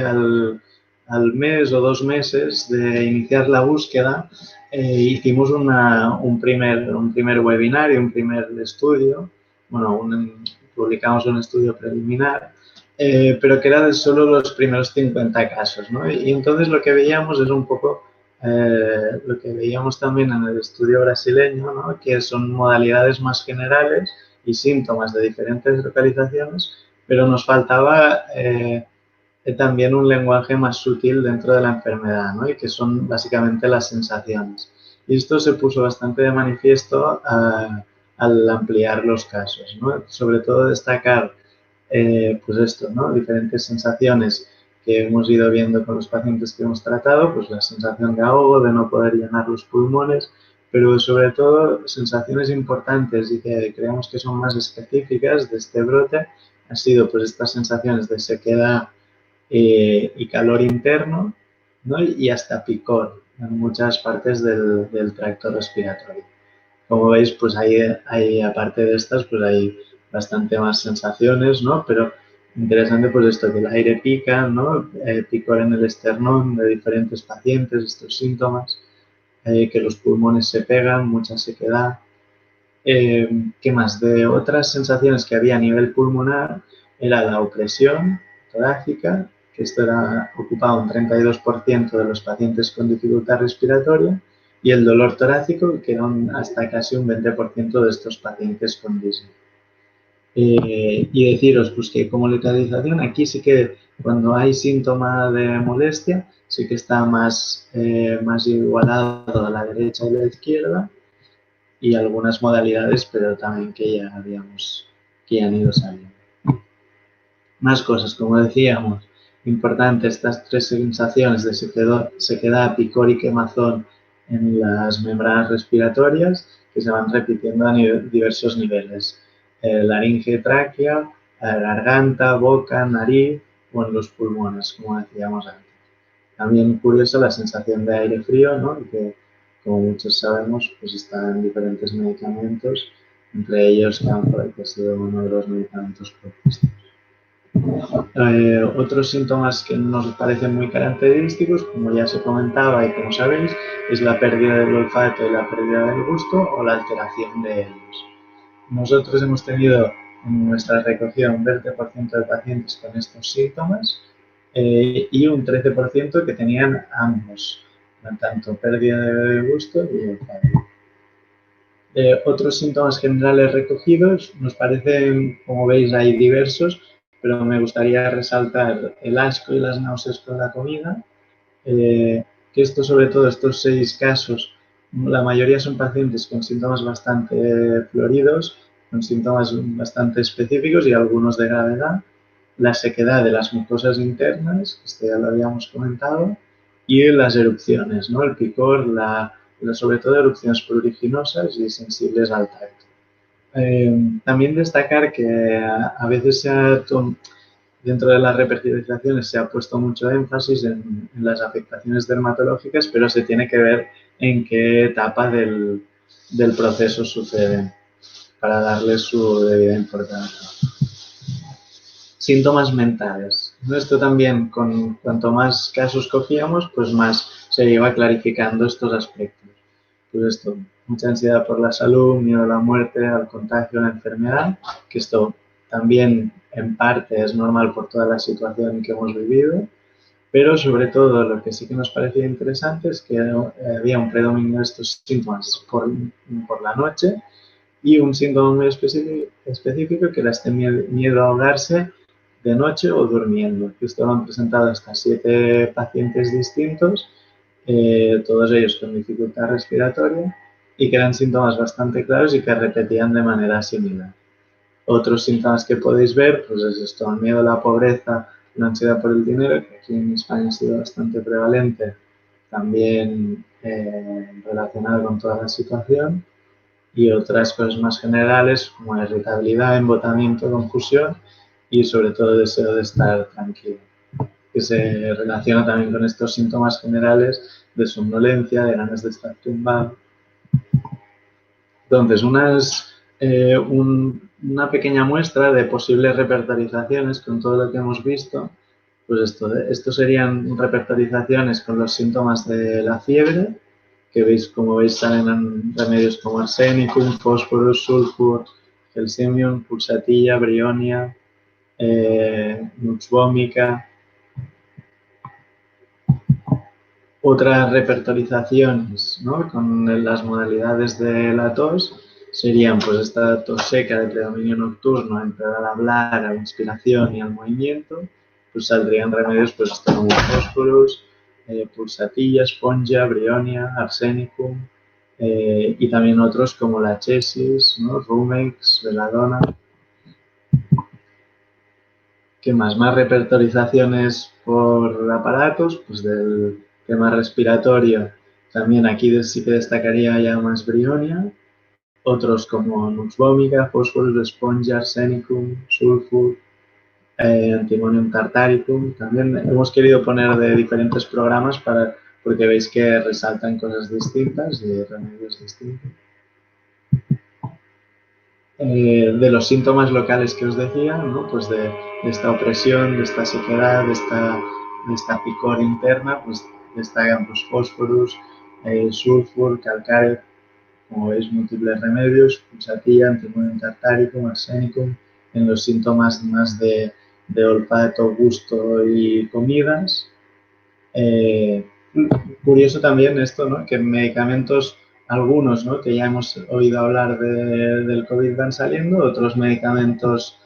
al mes o 2 meses de iniciar la búsqueda, hicimos un primer webinario, un primer estudio, bueno, publicamos un estudio preliminar, pero que era de solo los primeros 50 casos, ¿no? Y entonces lo que veíamos es un poco lo que veíamos también en el estudio brasileño, ¿no? Que son modalidades más generales y síntomas de diferentes localizaciones, pero nos faltaba también un lenguaje más sutil dentro de la enfermedad, ¿no? Y que son básicamente las sensaciones. Y esto se puso bastante de manifiesto al ampliar los casos, ¿no? Sobre todo destacar, pues esto, ¿no? Diferentes sensaciones que hemos ido viendo con los pacientes que hemos tratado, pues la sensación de ahogo, de no poder llenar los pulmones, pero sobre todo sensaciones importantes y que creemos que son más específicas de este brote, ha sido pues estas sensaciones de sequedad y calor interno, ¿no? Y hasta picor en muchas partes del tracto respiratorio. Como veis, pues hay aparte de estas, pues hay bastante más sensaciones, ¿no? Pero interesante pues esto, que el aire pica, ¿no? Picor en el esternón de diferentes pacientes, estos síntomas, que los pulmones se pegan, mucha sequedad. ¿Qué más? De otras sensaciones que había a nivel pulmonar era la opresión torácica, que esto ocupaba un 32% de los pacientes con dificultad respiratoria, y el dolor torácico, que era hasta casi un 20% de estos pacientes con disnea. Y deciros pues, que como localización, aquí sí que cuando hay síntoma de molestia, sí que está más igualado a la derecha y la izquierda, y algunas modalidades, pero también que ya han ido saliendo. Más cosas, como decíamos, importante estas tres sensaciones de sequedad, picor y quemazón en las membranas respiratorias que se van repitiendo a diversos niveles. Laringe, tráquea, garganta, boca, nariz o en los pulmones, como decíamos antes. También curiosa la sensación de aire frío, ¿no? Que, como muchos sabemos, pues está en diferentes medicamentos, entre ellos Camphor, que ha sido uno de los medicamentos propuestos. Otros síntomas que nos parecen muy característicos, como ya se comentaba y como sabéis, es la pérdida del olfato y la pérdida del gusto o la alteración de ellos. Nosotros hemos tenido en nuestra recogida un 20% de pacientes con estos síntomas y un 13% que tenían ambos, tanto pérdida de gusto y olfato. Otros síntomas generales recogidos nos parecen, como veis, hay diversos, pero me gustaría resaltar el asco y las náuseas con la comida, que esto, sobre todo, estos 6 casos, la mayoría son pacientes con síntomas bastante floridos, con síntomas bastante específicos y algunos de gravedad. La sequedad de las mucosas internas, que esto ya lo habíamos comentado, y las erupciones, ¿no? El picor, sobre todo erupciones pruriginosas y sensibles al tacto. También destacar que a veces dentro de las repertorizaciones se ha puesto mucho énfasis en las afectaciones dermatológicas, pero se tiene que ver en qué etapa del proceso suceden para darle su debida importancia. Síntomas mentales. Esto también, cuanto más casos cogíamos, pues más se iba clarificando estos aspectos. Pues esto, mucha ansiedad por la salud, miedo a la muerte, al contagio, a la enfermedad, que esto también en parte es normal por toda la situación que hemos vivido, pero sobre todo lo que sí que nos parecía interesante es que había un predominio de estos síntomas por la noche y un síntoma muy específico que era este miedo a ahogarse de noche o durmiendo. Esto lo han presentado hasta 7 pacientes distintos, todos ellos con dificultad respiratoria, y que eran síntomas bastante claros y que repetían de manera similar. Otros síntomas que podéis ver, pues es esto, el miedo a la pobreza, la ansiedad por el dinero, que aquí en España ha sido bastante prevalente, también relacionado con toda la situación, y otras cosas más generales como la irritabilidad, embotamiento, confusión y sobre todo deseo de estar tranquilo, que se relaciona también con estos síntomas generales de somnolencia, de ganas de estar tumbado. Entonces, una pequeña muestra de posibles repertorizaciones con todo lo que hemos visto. Pues esto serían repertorizaciones con los síntomas de la fiebre, que veis, como veis, salen remedios como arsenicum, fósforos, sulfur, gelsemium, pulsatilla, brionia, nux vomica. Otras repertorizaciones, ¿no? Con las modalidades de la tos serían pues esta tos seca de predominio nocturno, empeorar al hablar, a la inspiración y al movimiento, pues saldrían remedios pues como fósforos, pulsatilla, esponja, brionia, arsenicum, y también otros como la chesis, ¿no? Rumex, veladona. ¿Qué más? Más repertorizaciones por aparatos, pues del tema respiratorio. También aquí sí que destacaría ya más brionia. Otros como nux vomica, fósforos, esponja, arsenicum, sulfur, Antimonium tartaricum. También hemos querido poner de diferentes programas porque veis que resaltan cosas distintas y remedios distintos. De los síntomas locales que os decía, ¿no? Pues de esta opresión, de esta sequedad, de esta picor interna, pues destacan pues, fósforus, sulfur, calcáreo, como veis, múltiples remedios, pulsatilla, antimonium tartaricum, arsenicum, en los síntomas más de olfato, gusto y comidas. Curioso también esto, ¿no? Que medicamentos, algunos, ¿no? Que ya hemos oído hablar del COVID van saliendo, otros medicamentos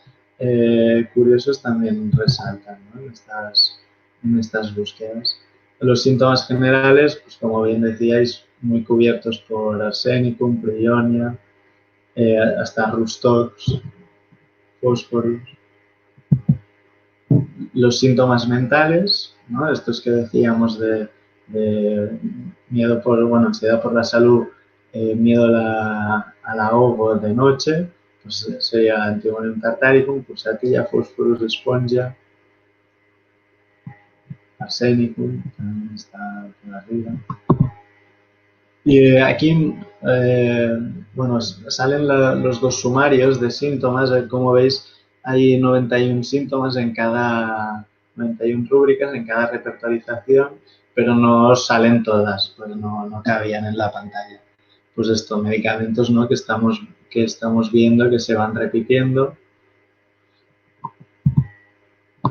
curiosos también resaltan, ¿no? en estas búsquedas. Los síntomas generales, pues como bien decíais, muy cubiertos por arsenicum, prionia, hasta rustox, fósforos. Los síntomas mentales, ¿no? Estos que decíamos de miedo por, bueno, ansiedad por la salud, miedo al ahogo de noche, pues sería antimonium tartaricum, pulsatilla, fósforus, esponja, arsenicum, también está por arriba. Y aquí, bueno, salen los dos sumarios de síntomas, como veis, hay 91 síntomas en 91 rúbricas en cada repertorización, pero no salen todas, pues no cabían en la pantalla. Pues estos medicamentos, ¿no? que estamos viendo que se van repitiendo.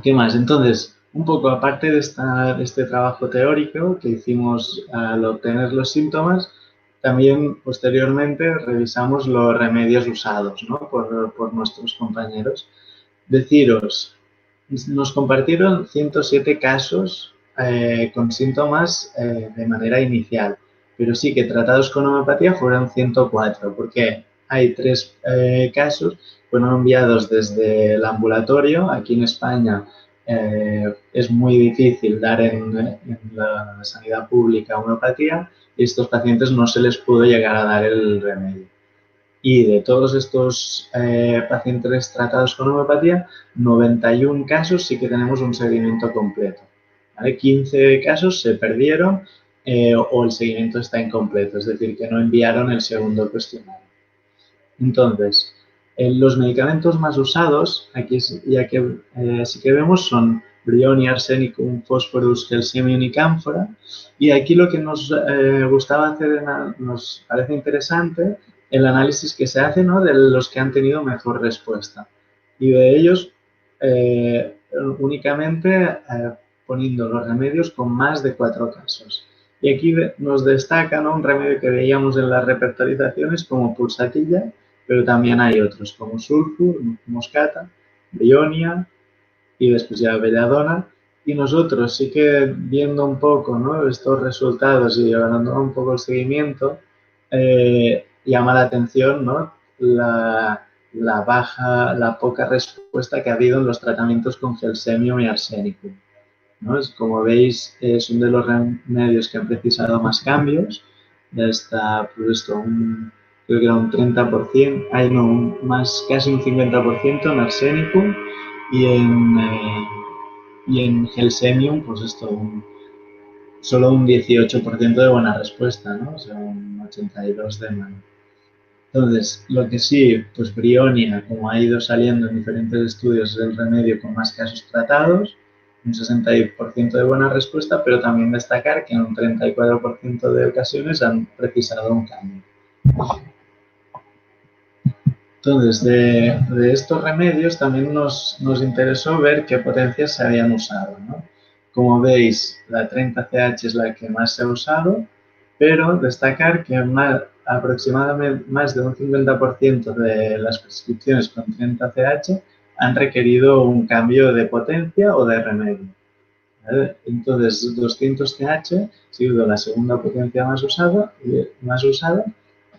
¿Qué más? Entonces, un poco aparte de este trabajo teórico que hicimos al obtener los síntomas, también posteriormente revisamos los remedios usados, ¿no? por nuestros compañeros. Deciros, nos compartieron 107 casos con síntomas de manera inicial, pero sí que tratados con homeopatía fueron 104, porque hay 3 casos fueron enviados desde el ambulatorio. Aquí en España es muy difícil dar en la sanidad pública homeopatía y a estos pacientes no se les pudo llegar a dar el remedio. Y de todos estos pacientes tratados con homeopatía, 91 casos sí que tenemos un seguimiento completo. ¿Vale? 15 casos se perdieron o el seguimiento está incompleto, es decir, que no enviaron el segundo cuestionario. Entonces, los medicamentos más usados, aquí ya que sí que vemos, son brionia, arsenicum, fósforus, gelsemium y cánfora. Y aquí lo que nos gustaba hacer, nos parece interesante, el análisis que se hace, ¿no? De los que han tenido mejor respuesta. Y de ellos, únicamente poniendo los remedios con más de 4 casos. Y aquí nos destaca, ¿no? Un remedio que veíamos en las repertorizaciones como pulsatilla, pero también hay otros como sulfur, moscata, brionia y después ya belladona. Y nosotros sí que viendo un poco, ¿no? Estos resultados y llevando un poco el seguimiento, llama la atención, ¿no? la poca respuesta que ha habido en los tratamientos con gelsemium y arsenicum, ¿no? Como veis, son de los remedios que han precisado más cambios. Ya está, pues esto, creo que era un 30%, casi un 50% en arsenicum y en gelsemium, pues esto, solo un 18% de buena respuesta, ¿no? O sea, un 82% de mano. Entonces, lo que sí, pues brionia, como ha ido saliendo en diferentes estudios, es el remedio con más casos tratados, un 60% de buena respuesta, pero también destacar que en un 34% de ocasiones han precisado un cambio. Entonces, de estos remedios también nos interesó ver qué potencias se habían usado, ¿no? Como veis, la 30CH es la que más se ha usado, pero destacar que aproximadamente más de un 50% de las prescripciones con 30CH han requerido un cambio de potencia o de remedio. ¿Vale? Entonces, 200CH ha sido la segunda potencia más usada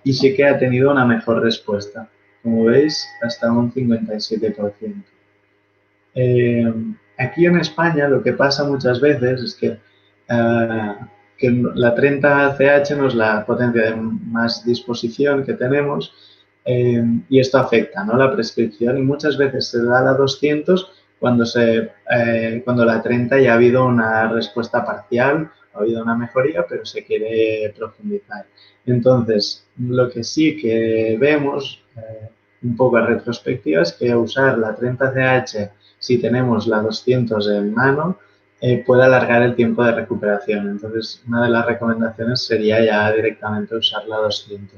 y sí que ha tenido una mejor respuesta. Como veis, hasta un 57%. Aquí en España lo que pasa muchas veces es que la 30CH no es la potencia de más disposición que tenemos y esto afecta, ¿no? La prescripción y muchas veces se da la 200 cuando la 30 ya ha habido una respuesta parcial, ha habido una mejoría, pero se quiere profundizar. Entonces, lo que sí que vemos, un poco a retrospectiva, es que usar la 30CH si tenemos la 200 en mano puede alargar el tiempo de recuperación. Entonces, una de las recomendaciones sería ya directamente usar la 200.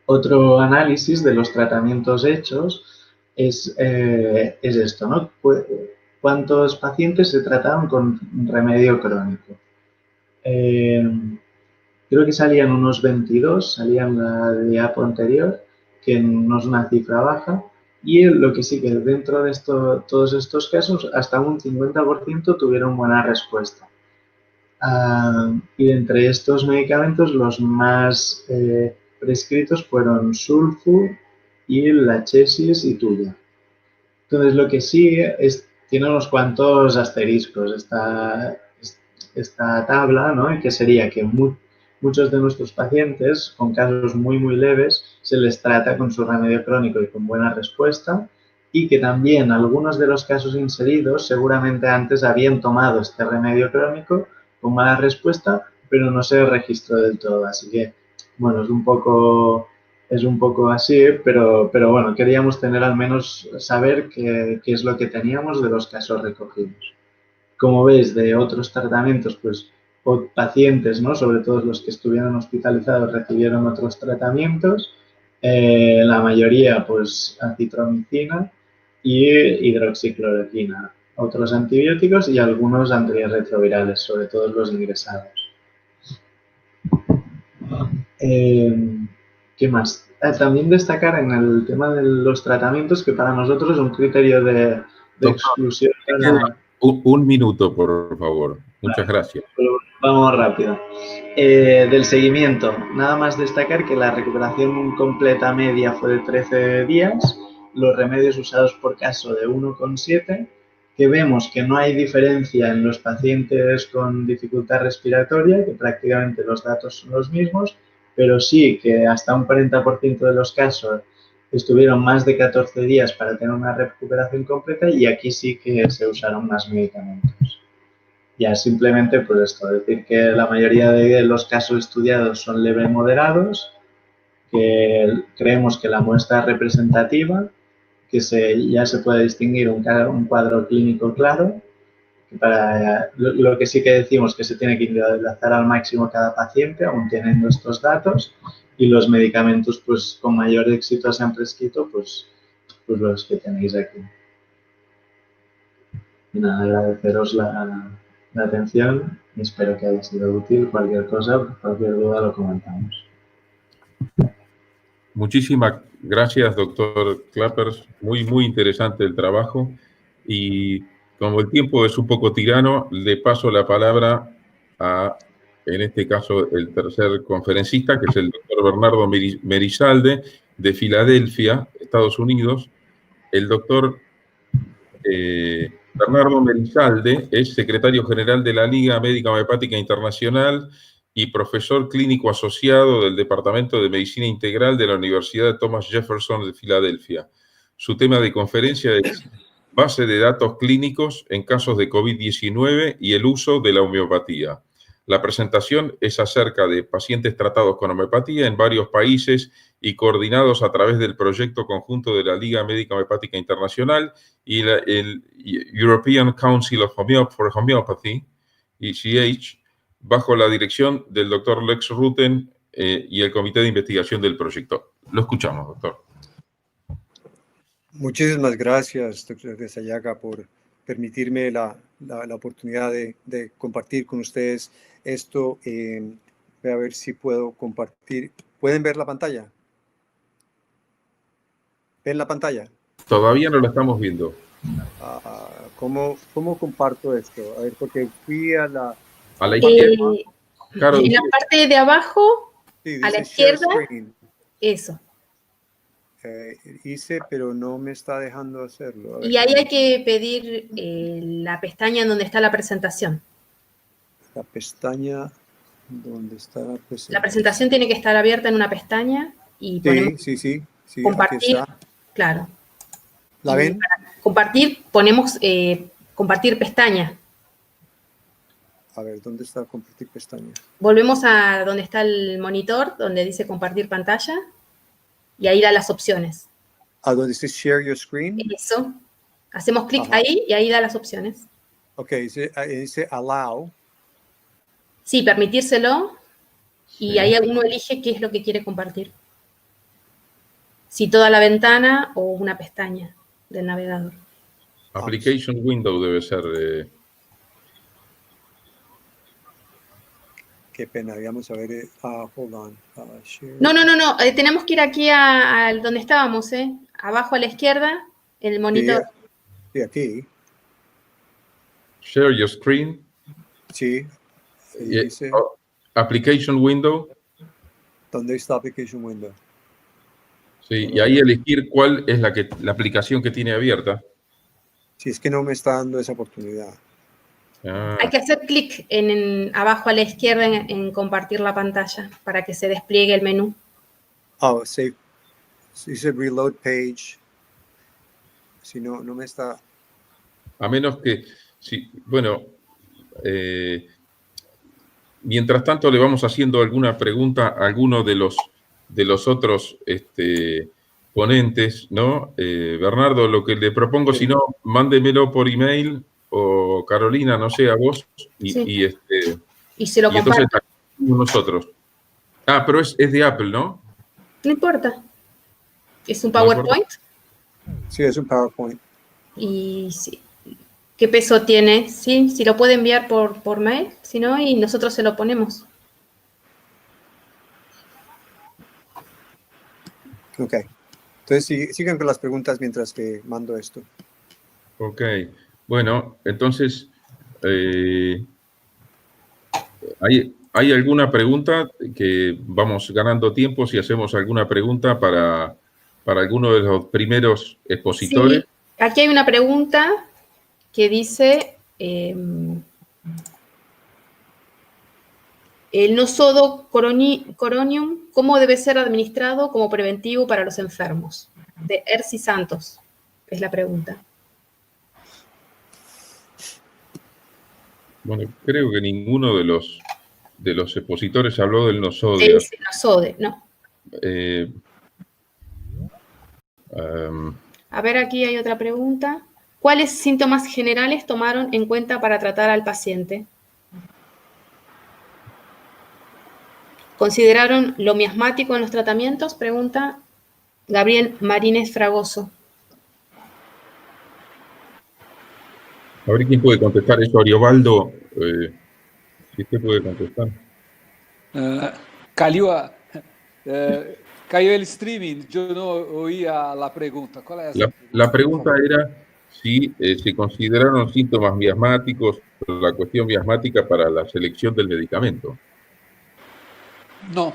Otro análisis de los tratamientos hechos es esto, ¿no? ¿Cuántos pacientes se trataron con remedio crónico? Creo que salían unos 22, salían la diapo anterior, que no es una cifra baja, y lo que sí que dentro de todos estos casos, hasta un 50% tuvieron buena respuesta. Y de entre estos medicamentos, los más prescritos fueron Sulfur y la Chesis y Tuya. Entonces, lo que sí tiene unos cuantos asteriscos esta tabla, ¿no? Que sería que muchos de nuestros pacientes con casos muy, muy leves se les trata con su remedio crónico y con buena respuesta, y que también algunos de los casos inseridos seguramente antes habían tomado este remedio crónico con mala respuesta, pero no se registró del todo. Así que, bueno, es un poco así, pero bueno, queríamos tener al menos saber qué es lo que teníamos de los casos recogidos. Como veis, de otros tratamientos, pues pacientes, ¿no? Sobre todo los que estuvieron hospitalizados, recibieron otros tratamientos. La mayoría, pues, acitromicina y hidroxicloroquina. Otros antibióticos y algunos antirretrovirales, sobre todo los ingresados. ¿Qué más? También destacar en el tema de los tratamientos que para nosotros es un criterio de exclusión. Un minuto, por favor. Muchas gracias. Vamos rápido. Del seguimiento, nada más destacar que la recuperación completa media fue de 13 días, los remedios usados por caso de 1,7, que vemos que no hay diferencia en los pacientes con dificultad respiratoria, que prácticamente los datos son los mismos, pero sí que hasta un 40% de los casos estuvieron más de 14 días para tener una recuperación completa, y aquí sí que se usaron más medicamentos. Ya simplemente, pues esto, decir que la mayoría de los casos estudiados son leve moderados, que creemos que la muestra es representativa, que ya se puede distinguir un cuadro clínico claro. Lo que sí que decimos que se tiene que individualizar al máximo cada paciente, aún teniendo estos datos, y los medicamentos pues con mayor éxito se han prescrito, pues los que tenéis aquí. Y nada, agradeceros la atención y espero que haya sido útil. Cualquier cosa, cualquier duda lo comentamos. Muchísimas gracias, doctor Klappers. Muy, muy interesante el trabajo. Y como el tiempo es un poco tirano, le paso la palabra a, en este caso, el tercer conferencista, que es el doctor Bernardo Merizalde, de Filadelfia, Estados Unidos. El doctor Bernardo Merizalde es secretario general de la Liga Médica Homeopática Internacional y profesor clínico asociado del Departamento de Medicina Integral de la Universidad de Thomas Jefferson de Filadelfia. Su tema de conferencia es base de datos clínicos en casos de COVID-19 y el uso de la homeopatía. La presentación es acerca de pacientes tratados con homeopatía en varios países y coordinados a través del proyecto conjunto de la Liga Médica Homeopática Internacional y el European Council for Homeopathy, ECH, bajo la dirección del doctor Lex Rutten y el comité de investigación del proyecto. Lo escuchamos, doctor. Muchísimas gracias, doctor de Sayaga, por permitirme la oportunidad de compartir con ustedes esto. Voy a ver si puedo compartir. ¿Pueden ver la pantalla? ¿Ven la pantalla? Todavía no la estamos viendo. ¿Cómo comparto esto? A ver, porque fui a la izquierda. Claro, en la parte de abajo, sí, a la izquierda, screen. eso. Hice, pero no me está dejando hacerlo. Y ahí hay que pedir la pestaña en donde está la presentación. La pestaña donde está la presentación. La presentación tiene que estar abierta en una pestaña y ponemos sí, compartir. aquí está. Claro. ¿La Y ven? para compartir, ponemos compartir pestaña. A ver, ¿dónde está compartir pestaña? Volvemos a donde está el monitor, donde dice compartir pantalla, y ahí da las opciones. ¿A dónde dice share your screen? Eso. Hacemos clic Ajá. ahí y ahí da las opciones. Ok, dice allow. Sí, permitírselo, y Sí. ahí uno elige qué es lo que quiere compartir. Si toda la ventana o una pestaña del navegador. Application window debe ser. Qué pena, vamos a ver. Hold on. Share. No. Tenemos que ir aquí a donde estábamos, abajo a la izquierda, el monitor. Sí, aquí. Share your screen. Sí. Y- Dice, application window. ¿dónde está application window? Sí, y ahí elegir cuál es la aplicación que tiene abierta. Sí, es que no me está dando esa oportunidad. Ah, Hay que hacer clic abajo a la izquierda en compartir la pantalla para que se despliegue el menú. Oh, save. Dice reload page. Si no, no me está. a menos que, sí, bueno, mientras tanto le vamos haciendo alguna pregunta a alguno de los otros ponentes, ¿no? Bernardo, lo que le propongo, Sí. si no, mándemelo por email o Carolina, no sé, a vos, y, Sí. y, Y se lo y entonces comparto. nosotros. Ah, pero es de Apple, ¿no? No importa. Es un No importa. PowerPoint. Sí, es un PowerPoint. Y sí. ¿Qué peso tiene? Sí, si lo puede enviar por mail, si no, y nosotros se lo ponemos. Ok. Entonces sigan con las preguntas mientras que mando esto. Ok, bueno, entonces, ¿hay alguna pregunta que vamos ganando tiempo si hacemos alguna pregunta para alguno de los primeros expositores? Sí, aquí hay una pregunta que dice, el nosodo coronium, ¿cómo debe ser administrado como preventivo para los enfermos? De Erci Santos, es la pregunta. Bueno, creo que ninguno de los expositores habló del ¿Qué nosodio. dice nosode? No. A ver, aquí hay otra pregunta. ¿Cuáles síntomas generales tomaron en cuenta para tratar al paciente? ¿Consideraron lo miasmático en los tratamientos? Pregunta Gabriel Marínez Fragoso. A ver quién puede contestar eso, Ariobaldo, si usted puede contestar. Cayó el streaming, yo no oía la pregunta. ¿Cuál es La pregunta era si se consideraron síntomas miasmáticos, la cuestión miasmática para la selección del medicamento. Não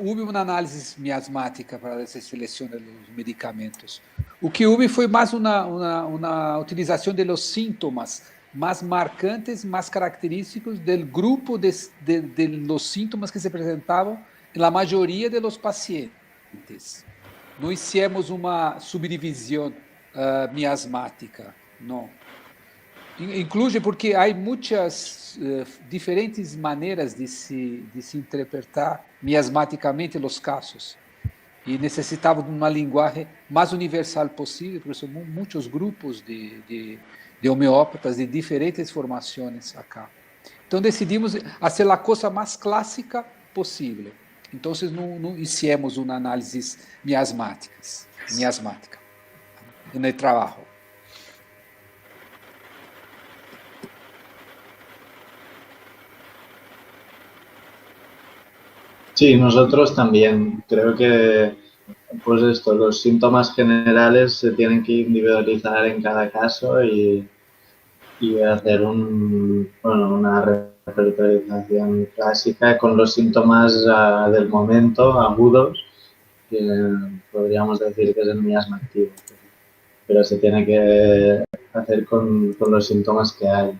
houve uma análise miasmática para essa seleção dos medicamentos. O que houve foi mais uma utilização de los síntomas mais marcantes, mais característicos do grupo de los síntomas que se apresentavam na maioria de los pacientes. Não hicimos uma subdivisão miasmática, não. Incluye porque há muitas diferentes maneiras de se interpretar miasmaticamente os casos e necessitava de uma linguagem mais universal possível, por isso muitos grupos de homeópatas de diferentes formações acá. Então decidimos fazer a coisa mais clássica possível. Então não hicimos uma análise miasmática no trabalho. Sí, nosotros también. Creo que, pues esto, los síntomas generales se tienen que individualizar en cada caso y hacer una repertorización clásica con los síntomas del momento, agudos, que podríamos decir que es el miasma activo. Pero se tiene que hacer con los síntomas que hay.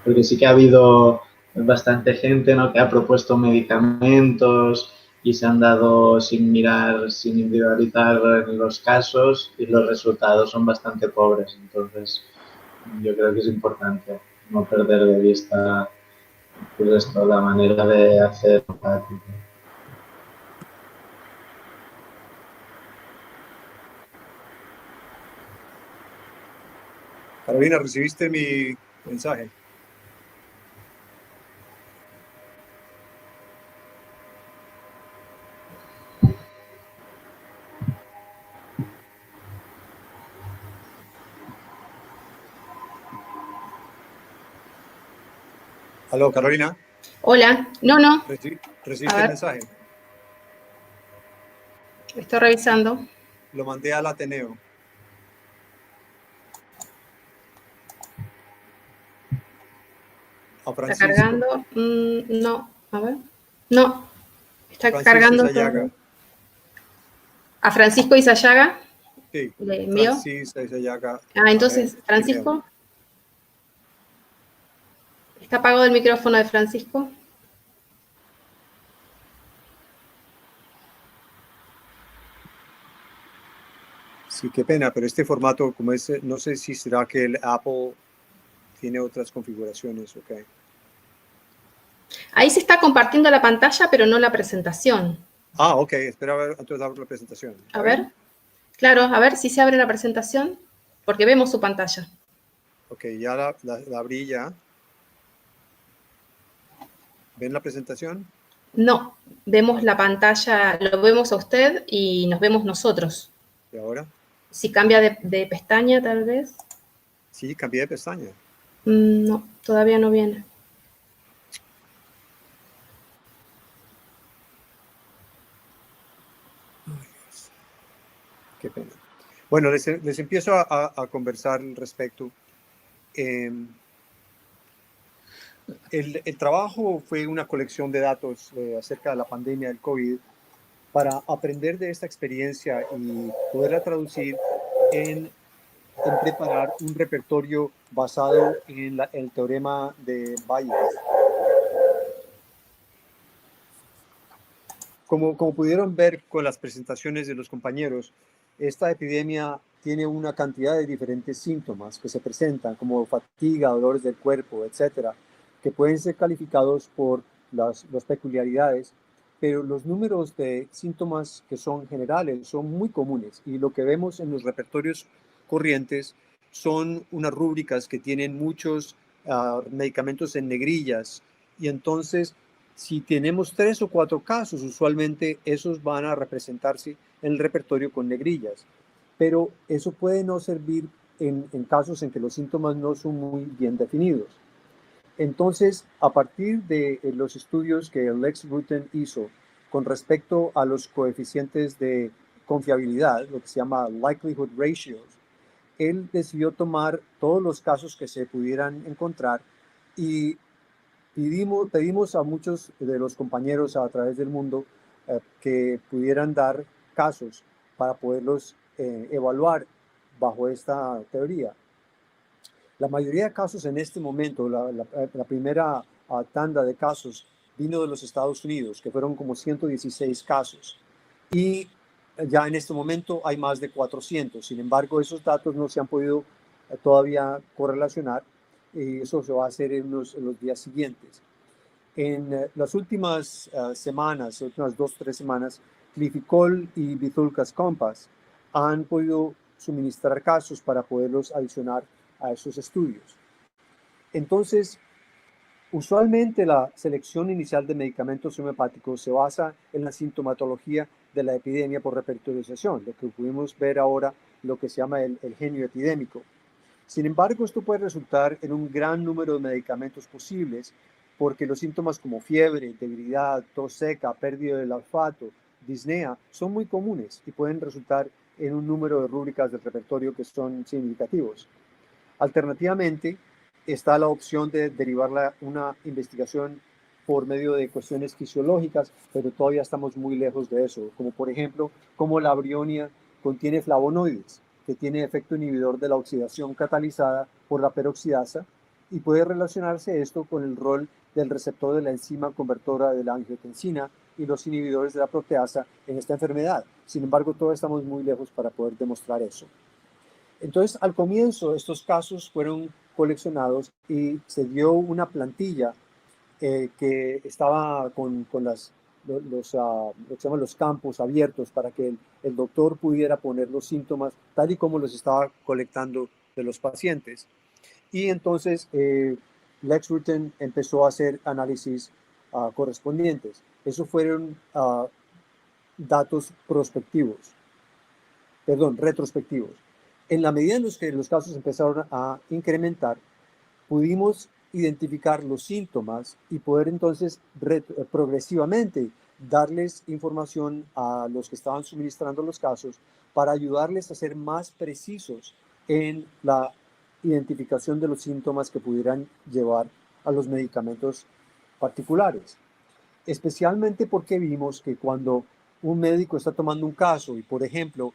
Porque sí que ha habido bastante gente, ¿no?, que ha propuesto medicamentos y se han dado sin mirar, sin individualizar los casos y los resultados son bastante pobres. Entonces, yo creo que es importante no perder de vista pues esto, la manera de hacer práctica. Carolina, ¿recibiste mi mensaje? Aló, Carolina. Hola, no, ¿Recibiste a el ver. mensaje? Estoy revisando. Lo mandé al Ateneo. A ¿Está Francisco. cargando? No, a ver. No, está Francisco cargando Izayaga. todo. ¿A Francisco Izayaga? Sí, ¿Le envió? Francisco Izayaga. Entonces, Francisco. ¿Está apagado el micrófono de Francisco? Sí, qué pena, pero este formato, como es, no sé si será que el Apple tiene otras configuraciones, ok. Ahí se está compartiendo la pantalla, pero no la presentación. Ok, espera a ver, entonces abro la presentación. A ver. Claro, a ver si se abre la presentación, porque vemos su pantalla. Ok, ya la abrí ya. ¿Ven la presentación? No, vemos la pantalla, lo vemos a usted y nos vemos nosotros. ¿Y ahora? Si cambia de pestaña, tal vez. Sí, cambié de pestaña. No, todavía no viene. Qué pena. Bueno, les empiezo a conversar al respecto. El trabajo fue una colección de datos acerca de la pandemia del COVID para aprender de esta experiencia y poderla traducir en preparar un repertorio basado en el teorema de Bayes. Como pudieron ver con las presentaciones de los compañeros, esta epidemia tiene una cantidad de diferentes síntomas que se presentan, como fatiga, dolores del cuerpo, etcétera, que pueden ser calificados por las peculiaridades, pero los números de síntomas que son generales son muy comunes y lo que vemos en los repertorios corrientes son unas rúbricas que tienen muchos medicamentos en negrillas y entonces si tenemos 3 o 4 casos, usualmente esos van a representarse en el repertorio con negrillas, pero eso puede no servir en casos en que los síntomas no son muy bien definidos. Entonces, a partir de los estudios que Lex Rutten hizo con respecto a los coeficientes de confiabilidad, lo que se llama likelihood ratios, él decidió tomar todos los casos que se pudieran encontrar y pedimos a muchos de los compañeros a través del mundo que pudieran dar casos para poderlos evaluar bajo esta teoría. La mayoría de casos en este momento, la primera tanda de casos vino de los Estados Unidos, que fueron como 116 casos. Y ya en este momento hay más de 400. Sin embargo, esos datos no se han podido todavía correlacionar y eso se va a hacer en los días siguientes. En las últimas semanas, últimas 2 o 3 semanas, Glificol y Bithulcas Compass han podido suministrar casos para poderlos adicionar a esos estudios. Entonces, usualmente la selección inicial de medicamentos homeopáticos se basa en la sintomatología de la epidemia por repertorización, lo que pudimos ver ahora, lo que se llama el genio epidémico. Sin embargo, esto puede resultar en un gran número de medicamentos posibles porque los síntomas como fiebre, debilidad, tos seca, pérdida del olfato, disnea son muy comunes y pueden resultar en un número de rúbricas del repertorio que son significativos. Alternativamente, está la opción de derivar una investigación por medio de cuestiones fisiológicas, pero todavía estamos muy lejos de eso, como por ejemplo, cómo la brionia contiene flavonoides, que tiene efecto inhibidor de la oxidación catalizada por la peroxidasa, y puede relacionarse esto con el rol del receptor de la enzima convertora de la angiotensina y los inhibidores de la proteasa en esta enfermedad. Sin embargo, todavía estamos muy lejos para poder demostrar eso. Entonces, al comienzo, estos casos fueron coleccionados y se dio una plantilla que estaba con lo que se llaman los campos abiertos para que el doctor pudiera poner los síntomas tal y como los estaba colectando de los pacientes. Y entonces Lex Rutten empezó a hacer análisis correspondientes. Esos fueron datos retrospectivos. En la medida en que los casos empezaron a incrementar, pudimos identificar los síntomas y poder entonces progresivamente darles información a los que estaban suministrando los casos para ayudarles a ser más precisos en la identificación de los síntomas que pudieran llevar a los medicamentos particulares. Especialmente porque vimos que cuando un médico está tomando un caso y, por ejemplo,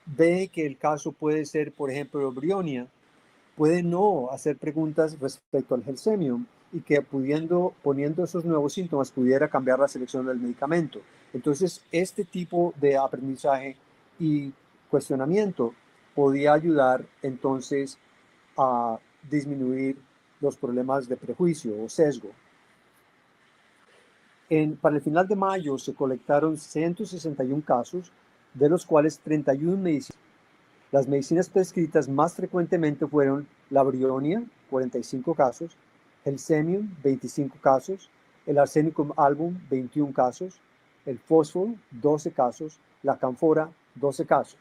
ve que el caso puede ser, por ejemplo, Brionia, puede no hacer preguntas respecto al Gelsemium y que poniendo esos nuevos síntomas pudiera cambiar la selección del medicamento. Entonces, este tipo de aprendizaje y cuestionamiento podía ayudar entonces a disminuir los problemas de prejuicio o sesgo. Para el final de mayo se colectaron 161 casos, de los cuales 31 medicinas. Las medicinas prescritas más frecuentemente fueron la Brionia, 45 casos, el Semium, 25 casos, el Arsenicum album, 21 casos, el fósforo, 12 casos, la Camphora, 12 casos.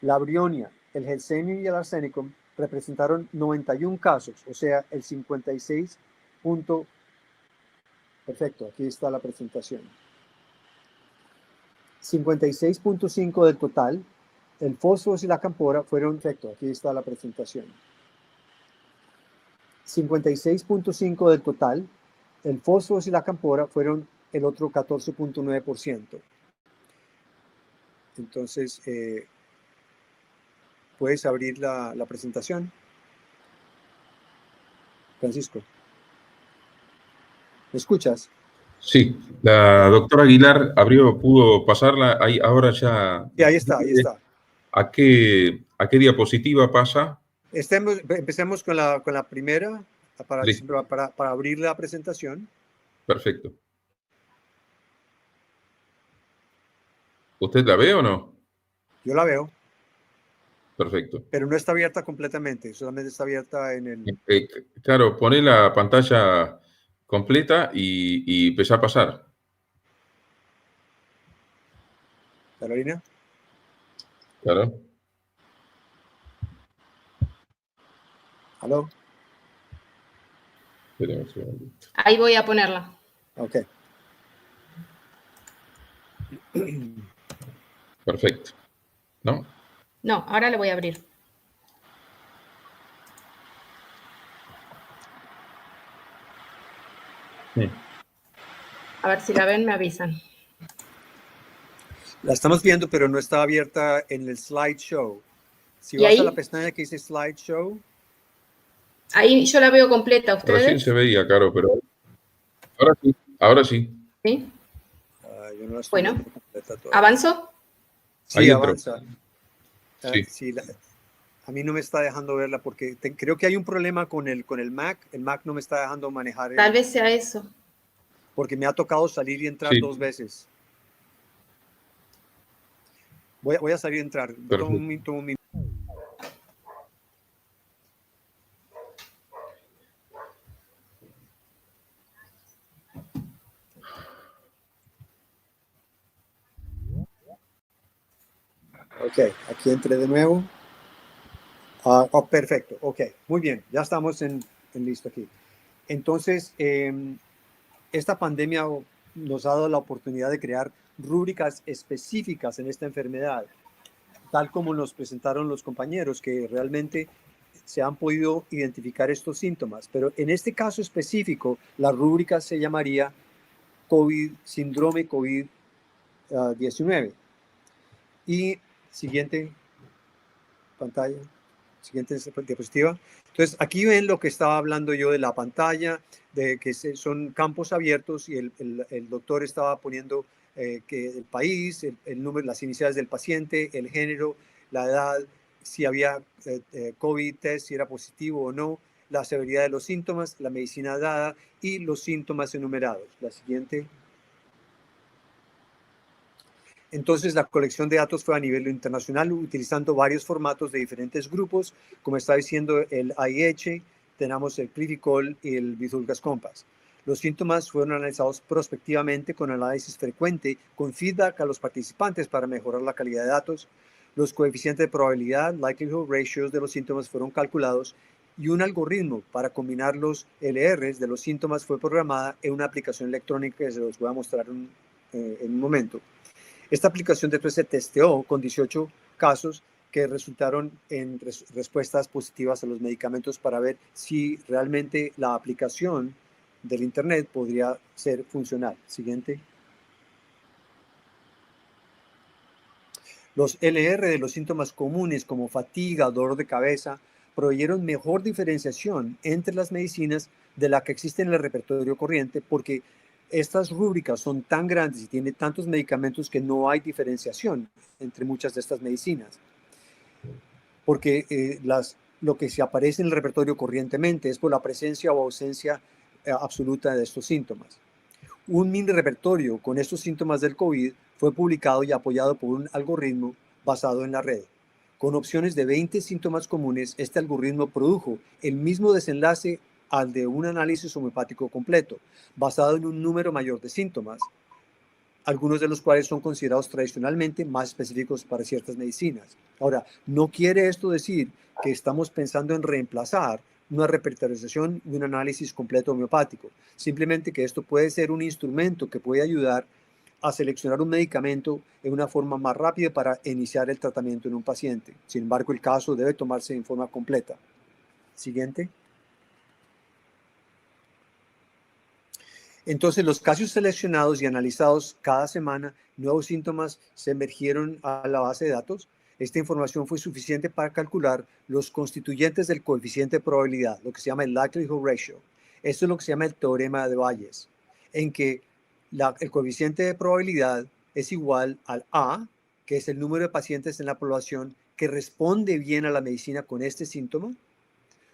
La Brionia, el Gelsemium y el Arsenicum representaron 91 casos, o sea, el 56. Perfecto, aquí está la presentación. 56.5 del total. El fósforo y la Camphora fueron, perfecto, aquí está la presentación. 56.5 del total. El fósforo y la Camphora fueron el otro 14.9%. Entonces, ¿puedes abrir la presentación? Francisco. ¿Me escuchas? Sí, la doctora Aguilar pudo pasarla, ahí, ahora ya... Sí, ahí está, ahí está. ¿A qué diapositiva pasa? Empecemos con la primera para abrir la presentación. Perfecto. ¿Usted la ve o no? Yo la veo. Perfecto. Pero no está abierta completamente, solamente está abierta en el... Claro, poné la pantalla completa y empezá a pasar. Carolina. Claro. ¿Aló? Espera un segundito. Ahí voy a ponerla. Ok. Perfecto. ¿No? No, ahora le voy a abrir. Sí. A ver si la ven, me avisan. La estamos viendo, pero no está abierta en el slideshow. Si ¿Y vas ahí? a la pestaña que dice slideshow. Ahí yo la veo completa. ¿Ustedes? Recién se veía, Caro, pero ahora sí, ahora sí. ¿Sí? Yo no la estoy Bueno, viendo completa todavía. ¿avanzo? Sí, Ahí entró. avanza. Sí. Sí, a mí no me está dejando verla porque creo que hay un problema con el Mac. El Mac no me está dejando manejar. Tal vez sea eso. Porque me ha tocado salir y entrar Sí. 2 veces. Voy a salir y entrar. Toma un minuto. Ok, aquí entré de nuevo. Perfecto, ok, muy bien, ya estamos en listo aquí. Entonces, esta pandemia nos ha dado la oportunidad de crear rúbricas específicas en esta enfermedad, tal como nos presentaron los compañeros, que realmente se han podido identificar estos síntomas. Pero en este caso específico, la rúbrica se llamaría síndrome COVID-19. Y siguiente pantalla. Siguiente diapositiva. Entonces, aquí ven lo que estaba hablando yo de la pantalla, de que son campos abiertos y el doctor estaba poniendo que el país, el número, las iniciales del paciente, el género, la edad, si había COVID test, si era positivo o no, la severidad de los síntomas, la medicina dada y los síntomas enumerados. La siguiente. Entonces, la colección de datos fue a nivel internacional utilizando varios formatos de diferentes grupos, como está diciendo el IH, tenemos el Clinical y el Visual Compass. Los síntomas fueron analizados prospectivamente con análisis frecuente, con feedback a los participantes para mejorar la calidad de datos. Los coeficientes de probabilidad, likelihood ratios de los síntomas fueron calculados y un algoritmo para combinar los LRs de los síntomas fue programada en una aplicación electrónica que se los voy a mostrar en un momento. Esta aplicación después se testeó con 18 casos que resultaron en respuestas positivas a los medicamentos para ver si realmente la aplicación del Internet podría ser funcional. Siguiente. Los LR de los síntomas comunes como fatiga, dolor de cabeza, proveyeron mejor diferenciación entre las medicinas de la que existe en el repertorio corriente porque estas rúbricas son tan grandes y tienen tantos medicamentos que no hay diferenciación entre muchas de estas medicinas. Porque lo que se aparece en el repertorio corrientemente es por la presencia o ausencia absoluta de estos síntomas. Un mini repertorio con estos síntomas del COVID fue publicado y apoyado por un algoritmo basado en la red. Con opciones de 20 síntomas comunes, este algoritmo produjo el mismo desenlace al de un análisis homeopático completo, basado en un número mayor de síntomas, algunos de los cuales son considerados tradicionalmente más específicos para ciertas medicinas. Ahora, no quiere esto decir que estamos pensando en reemplazar una repertorización y un análisis completo homeopático. Simplemente que esto puede ser un instrumento que puede ayudar a seleccionar un medicamento en una forma más rápida para iniciar el tratamiento en un paciente. Sin embargo, el caso debe tomarse en forma completa. Siguiente. Entonces, los casos seleccionados y analizados cada semana, nuevos síntomas se emergieron a la base de datos. Esta información fue suficiente para calcular los constituyentes del coeficiente de probabilidad, lo que se llama el likelihood ratio. Esto es lo que se llama el teorema de Bayes, en que el coeficiente de probabilidad es igual al A, que es el número de pacientes en la población que responde bien a la medicina con este síntoma,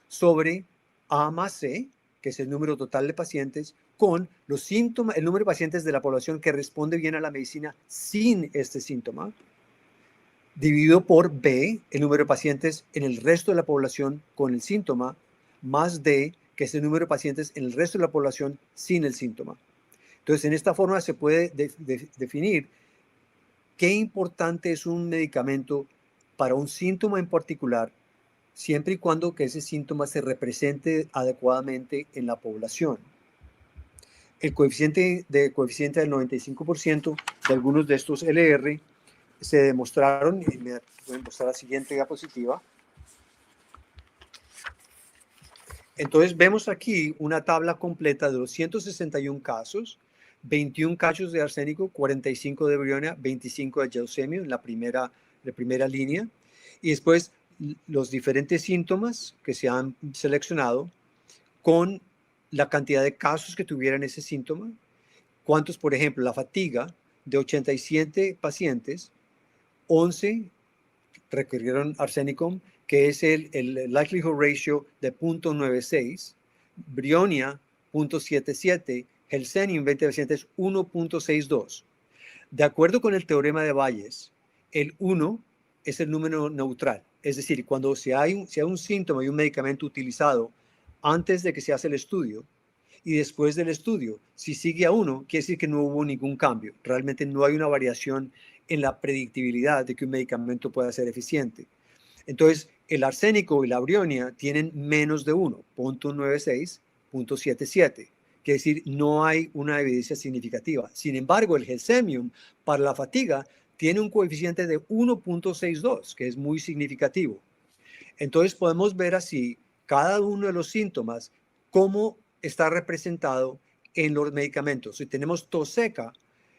sobre A más C, que es el número total de pacientes, con los síntomas, el número de pacientes de la población que responde bien a la medicina sin este síntoma, dividido por B, el número de pacientes en el resto de la población con el síntoma, más D, que es el número de pacientes en el resto de la población sin el síntoma. Entonces, en esta forma se puede definir qué importante es un medicamento para un síntoma en particular, siempre y cuando que ese síntoma se represente adecuadamente en la población. El coeficiente del 95% de algunos de estos LR se demostraron, y me voy a mostrar la siguiente diapositiva. Entonces vemos aquí una tabla completa de los 161 casos, 21 casos de arsénico, 45 de brionia, 25 de leucemia en la primera línea, y después los diferentes síntomas que se han seleccionado con la cantidad de casos que tuvieran ese síntoma, cuántos, por ejemplo, la fatiga, de 87 pacientes, 11 requirieron arsénico, que es el likelihood ratio de 0.96, brionia 0.77, Helsenium 20 pacientes 1.62. De acuerdo con el teorema de Bayes, el 1 es el número neutral, es decir, cuando si hay un síntoma y un medicamento utilizado antes de que se hace el estudio y después del estudio, si sigue a 1, quiere decir que no hubo ningún cambio. Realmente no hay una variación en la predictibilidad de que un medicamento pueda ser eficiente. Entonces, el arsénico y la brionia tienen menos de 1, 0.96, 0.77. Quiere decir, no hay una evidencia significativa. Sin embargo, el Helsenium para la fatiga tiene un coeficiente de 1.62, que es muy significativo. Entonces, podemos ver así cada uno de los síntomas, cómo está representado en los medicamentos. Si tenemos tos seca,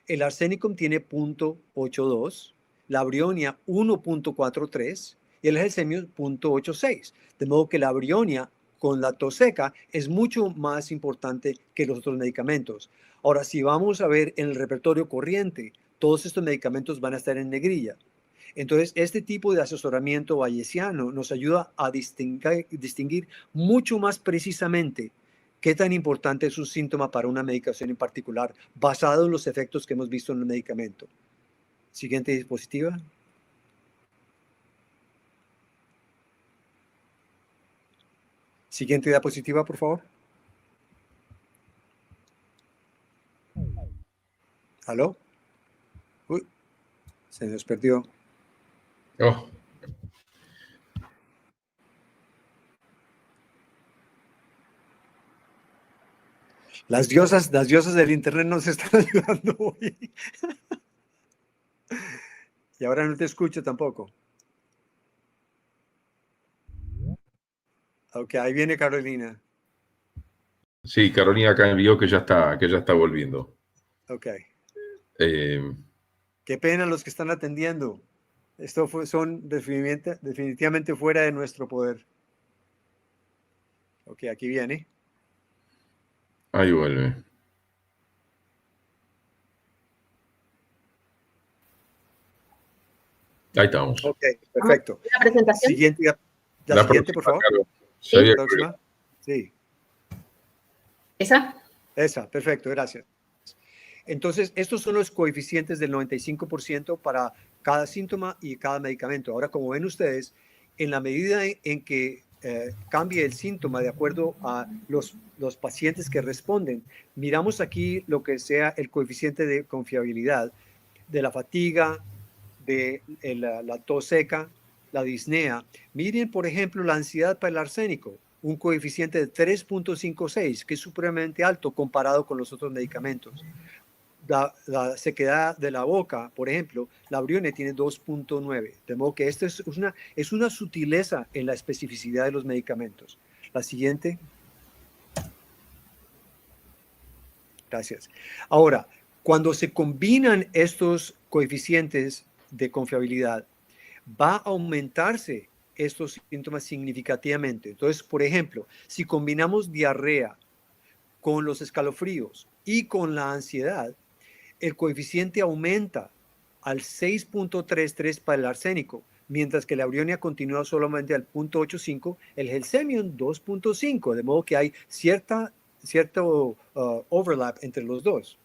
el arsénico tiene 0.82, la brionia 1.43, y el Gelsemium 0.86. De modo que la Brionia con la tos seca es mucho más importante que los otros medicamentos. Ahora, si vamos a ver en el repertorio corriente, todos estos medicamentos van a estar en negrilla. Entonces, este tipo de asesoramiento bayesiano nos ayuda a distinguir mucho más precisamente qué tan importante es un síntoma para una medicación en particular, basado en los efectos que hemos visto en el medicamento. Siguiente diapositiva. Siguiente diapositiva, por favor. ¿Aló? Uy, se nos perdió. Oh, Las diosas del internet nos están ayudando hoy. Y ahora no te escucho tampoco. Ok, ahí viene Carolina. sí, Carolina acá envió que ya está volviendo. Ok. Eh, Qué pena los que están atendiendo. Son definitivamente fuera de nuestro poder. Ok, aquí viene. ahí vuelve. Ahí estamos. Ok, perfecto. ¿La presentación? Siguiente, La siguiente, próxima, por favor. Caro. Sí, Sabía que- Próxima. Sí, ¿Esa? esa, perfecto, gracias. Entonces, estos son los coeficientes del 95% para cada síntoma y cada medicamento. Ahora, como ven ustedes, en la medida en que cambie el síntoma de acuerdo a los pacientes que responden, miramos aquí lo que sea el coeficiente de confiabilidad de la fatiga, de la tos seca, la disnea. Miren, por ejemplo, la ansiedad para el arsénico, un coeficiente de 3.56, que es supremamente alto comparado con los otros medicamentos. La sequedad de la boca, por ejemplo, la Brione tiene 2.9, de modo que esto es una sutileza en la especificidad de los medicamentos. La siguiente. Gracias. Ahora, cuando se combinan estos coeficientes de confiabilidad, va a aumentarse estos síntomas significativamente. Entonces, por ejemplo, si combinamos diarrea con los escalofríos y con la ansiedad, el coeficiente aumenta al 6.33 para el arsénico, mientras que la Brionia continúa solamente al 0.85, el Gelsemium 2.5, de modo que hay cierto overlap entre los dos.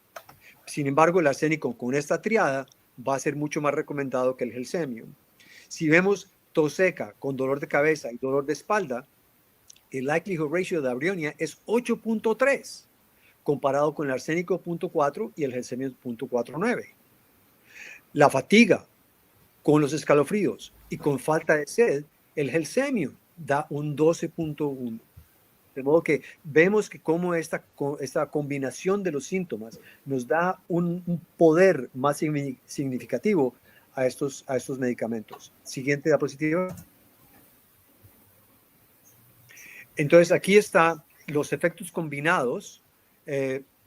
Sin embargo, el arsénico con esta triada va a ser mucho más recomendado que el Gelsemium. Si vemos tos seca con dolor de cabeza y dolor de espalda, el likelihood ratio de la Brionia es 8.3, comparado con el arsénico 0.4 y el Gelsemium 0.49. La fatiga con los escalofríos y con falta de sed, el Gelsemium da un 12.1. De modo que vemos que cómo esta combinación de los síntomas nos da un poder más significativo a estos medicamentos. Siguiente diapositiva. Entonces, aquí están los efectos combinados,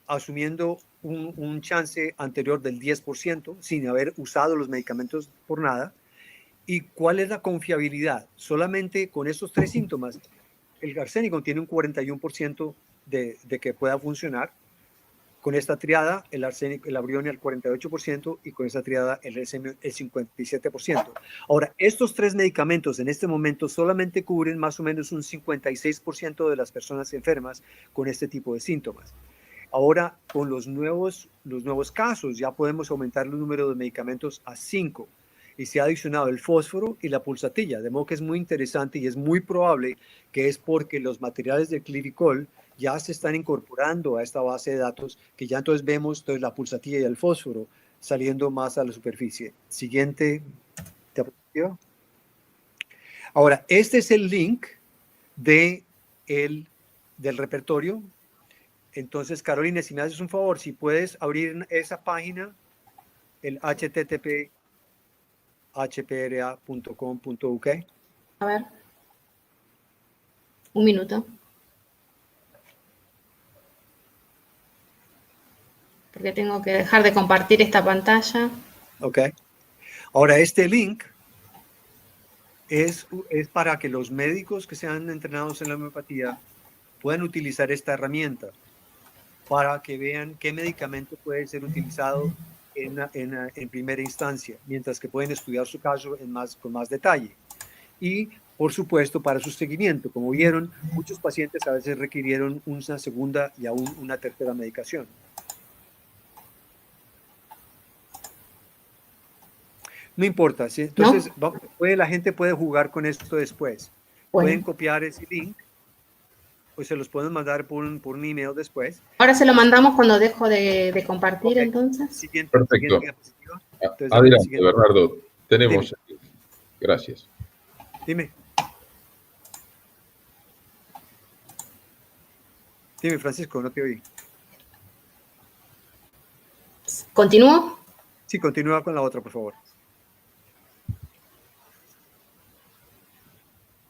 asumiendo un chance anterior del 10%, sin haber usado los medicamentos por nada. ¿Y cuál es la confiabilidad? Solamente con estos tres síntomas, el arsénico tiene un 41% de que pueda funcionar. Con esta triada, el arsénico, la Brionia el 48% y con esta triada el Gelsemium el 57%. Ahora, estos tres medicamentos en este momento solamente cubren más o menos un 56% de las personas enfermas con este tipo de síntomas. Ahora, con los nuevos casos, ya podemos aumentar el número de medicamentos a 5 y se ha adicionado el fósforo y la pulsatilla, de modo que es muy interesante y es muy probable que es porque los materiales de Clivicol ya se están incorporando a esta base de datos, que ya entonces vemos entonces, la pulsatilla y el fósforo saliendo más a la superficie. Siguiente diapositiva. Ahora, este es el link del repertorio. Entonces, Carolina, si me haces un favor, si puedes abrir esa página, el http://hpra.com.uk. A ver. Un minuto. Porque tengo que dejar de compartir esta pantalla. Ok. Ahora, este link es para que los médicos que sean entrenados en la homeopatía puedan utilizar esta herramienta para que vean qué medicamento puede ser utilizado en primera instancia, mientras que pueden estudiar su caso con más detalle. Y, por supuesto, para su seguimiento. Como vieron, muchos pacientes a veces requirieron una segunda y aún una tercera medicación. No importa, ¿sí? Entonces ¿No? la gente puede jugar con esto después. Bueno. Pueden copiar ese link, pues se los pueden mandar por un email después. Ahora se lo mandamos cuando dejo de compartir, Okay. entonces. Perfecto. Siguiente diapositiva. Entonces, Adelante, siguiente. Bernardo. Tenemos. Gracias. Dime. Dime, Francisco, no te oí. ¿Continúo? Sí, continúa con la otra, por favor.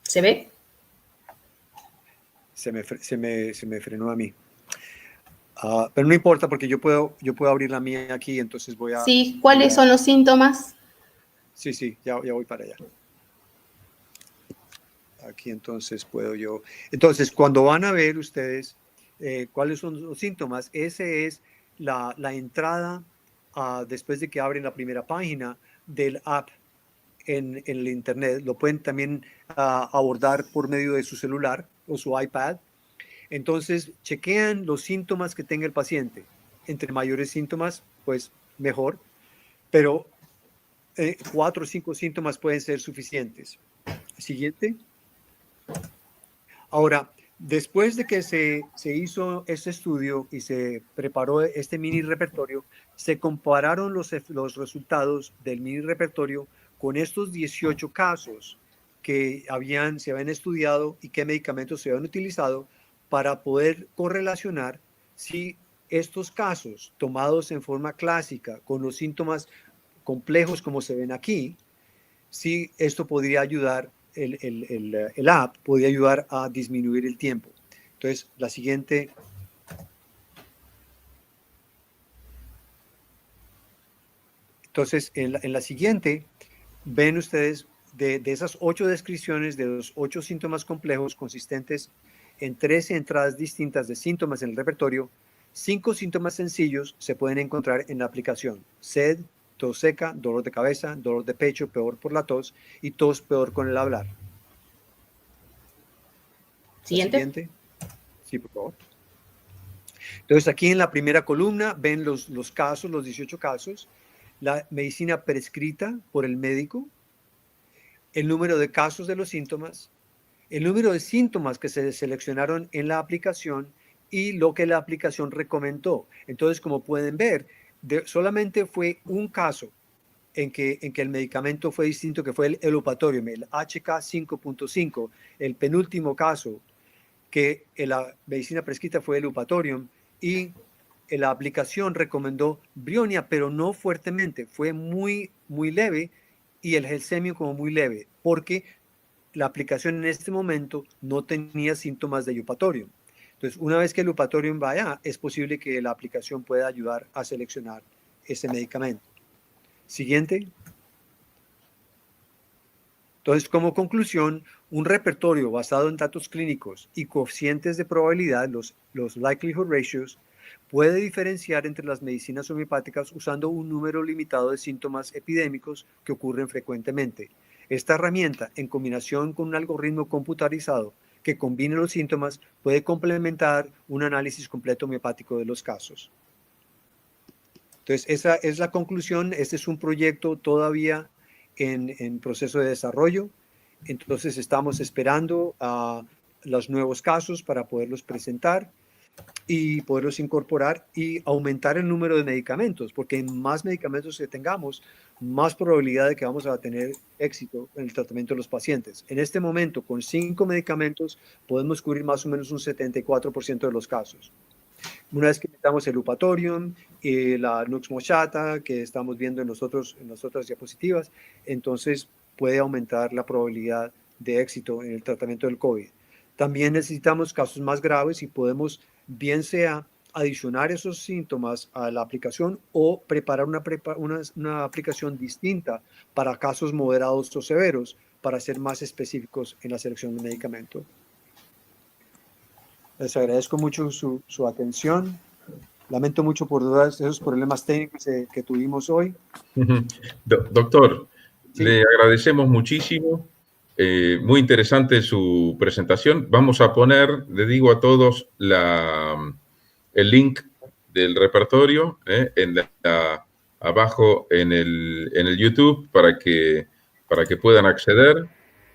¿Se ve? Se me frenó a mí. Pero no importa porque yo puedo abrir la mía aquí, entonces voy a... Sí, ¿cuáles son los síntomas? Sí, ya voy para allá. Aquí entonces puedo yo... Entonces, cuando van a ver ustedes cuáles son los síntomas, ese es la entrada después de que abren la primera página del app en el internet. Lo pueden también abordar por medio de su celular o su iPad. Entonces, chequean los síntomas que tenga el paciente. Entre mayores síntomas, pues mejor, pero 4 o 5 síntomas pueden ser suficientes. Siguiente. Ahora, después de que se hizo este estudio y se preparó este mini repertorio, se compararon los resultados del mini repertorio con estos 18 casos que se habían estudiado y qué medicamentos se habían utilizado para poder correlacionar si estos casos tomados en forma clásica con los síntomas complejos como se ven aquí, si esto podría ayudar, el app podría ayudar a disminuir el tiempo. Entonces, la siguiente. Entonces, en la siguiente, ven ustedes de esas 8 descripciones de los 8 síntomas complejos consistentes en 13 entradas distintas de síntomas en el repertorio, 5 síntomas sencillos se pueden encontrar en la aplicación: sed, tos seca, dolor de cabeza, dolor de pecho peor por la tos y tos peor con el hablar. Siguiente. Sí, por favor. Entonces, aquí en la primera columna ven los casos, los 18 casos, la medicina prescrita por el médico, el número de casos de los síntomas, el número de síntomas que se seleccionaron en la aplicación y lo que la aplicación recomendó. Entonces, como pueden ver, solamente fue un caso en que el medicamento fue distinto, que fue el Elupatorium, el HK 5.5. El penúltimo caso que la medicina prescrita fue el Elupatorium y la aplicación recomendó Brionia, pero no fuertemente, fue muy, muy leve, y el Gelsemium como muy leve, porque la aplicación en este momento no tenía síntomas de Elupatorium. Entonces, una vez que el Elupatorium vaya, es posible que la aplicación pueda ayudar a seleccionar ese medicamento. Siguiente. Entonces, como conclusión, un repertorio basado en datos clínicos y coeficientes de probabilidad, los likelihood ratios, puede diferenciar entre las medicinas homeopáticas usando un número limitado de síntomas epidémicos que ocurren frecuentemente. Esta herramienta, en combinación con un algoritmo computarizado que combine los síntomas, puede complementar un análisis completo homeopático de los casos. Entonces, esa es la conclusión. Este es un proyecto todavía en proceso de desarrollo. Entonces, estamos esperando a los nuevos casos para poderlos presentar y poderlos incorporar y aumentar el número de medicamentos, porque en más medicamentos que tengamos, más probabilidad de que vamos a tener éxito en el tratamiento de los pacientes. En este momento, con 5 medicamentos, podemos cubrir más o menos un 74% de los casos. Una vez que metamos el Elupatorium y la Nux moschata que estamos viendo en las otras diapositivas, entonces puede aumentar la probabilidad de éxito en el tratamiento del COVID. También necesitamos casos más graves y podemos, bien sea adicionar esos síntomas a la aplicación o preparar una aplicación distinta para casos moderados o severos, para ser más específicos en la selección de medicamento. Les agradezco mucho su atención. Lamento mucho por todos esos problemas técnicos que tuvimos hoy. Doctor, Sí. le agradecemos muchísimo. Muy interesante su presentación. Vamos a poner, le digo a todos, el link del repertorio abajo en el YouTube para que puedan acceder.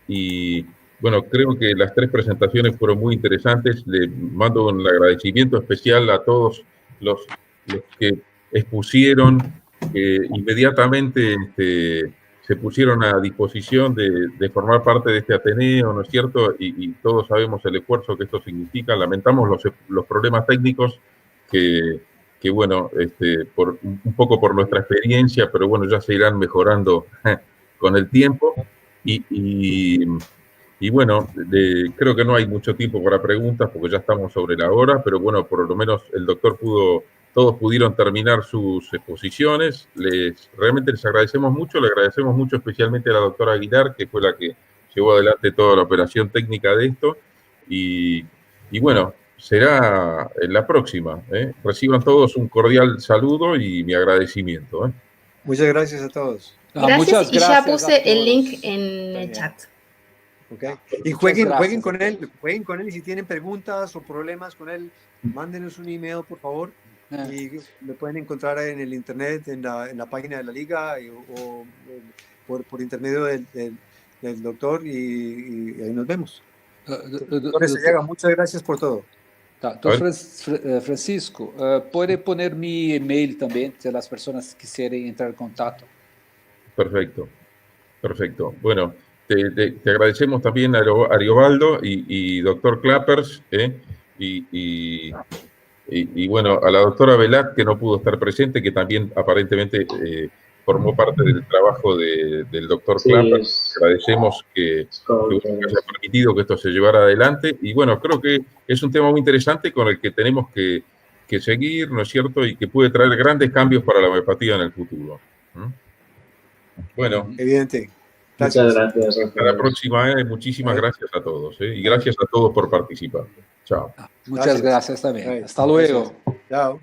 Y bueno, creo que las 3 presentaciones fueron muy interesantes. Le mando un agradecimiento especial a todos los que expusieron, que inmediatamente se pusieron a disposición de formar parte de este Ateneo, ¿no es cierto? Y todos sabemos el esfuerzo que esto significa. Lamentamos los problemas técnicos que bueno, un poco por nuestra experiencia, pero bueno, ya se irán mejorando con el tiempo. Y bueno, creo que no hay mucho tiempo para preguntas porque ya estamos sobre la hora, pero bueno, por lo menos el doctor todos pudieron terminar sus exposiciones. Realmente les agradecemos mucho, le agradecemos mucho especialmente a la doctora Aguilar, que fue la que llevó adelante toda la operación técnica de esto. Y bueno, será en la próxima. Reciban todos un cordial saludo y mi agradecimiento. Muchas gracias a todos. Gracias, Muchas y ya gracias puse a el todos. link en el chat. Okay. Y Muchas jueguen gracias con a él, jueguen con él, y si tienen preguntas o problemas con él, mándenos un email, por favor, y me pueden encontrar en el internet, en la página de la liga, o por intermedio del doctor, y ahí nos vemos. Doctor Ezeyaga, muchas gracias por todo. Doctor Francisco, puede poner mi email también, si las personas quisieran entrar en contacto. Perfecto. Bueno, te agradecemos también a Ariobaldo y doctor Clappers, y bueno, a la doctora Velat, que no pudo estar presente, que también aparentemente formó parte del trabajo del doctor Clappers. Agradecemos que haya permitido que esto se llevara adelante. Y bueno, creo que es un tema muy interesante con el que tenemos que seguir, ¿no es cierto? Y que puede traer grandes cambios para la homeopatía en el futuro. Bueno. Evidente. Gracias. Muchas gracias. Hasta la próxima. Muchísimas gracias a todos. Y gracias a todos por participar. Chao. Muchas gracias también. Hasta luego. Chao.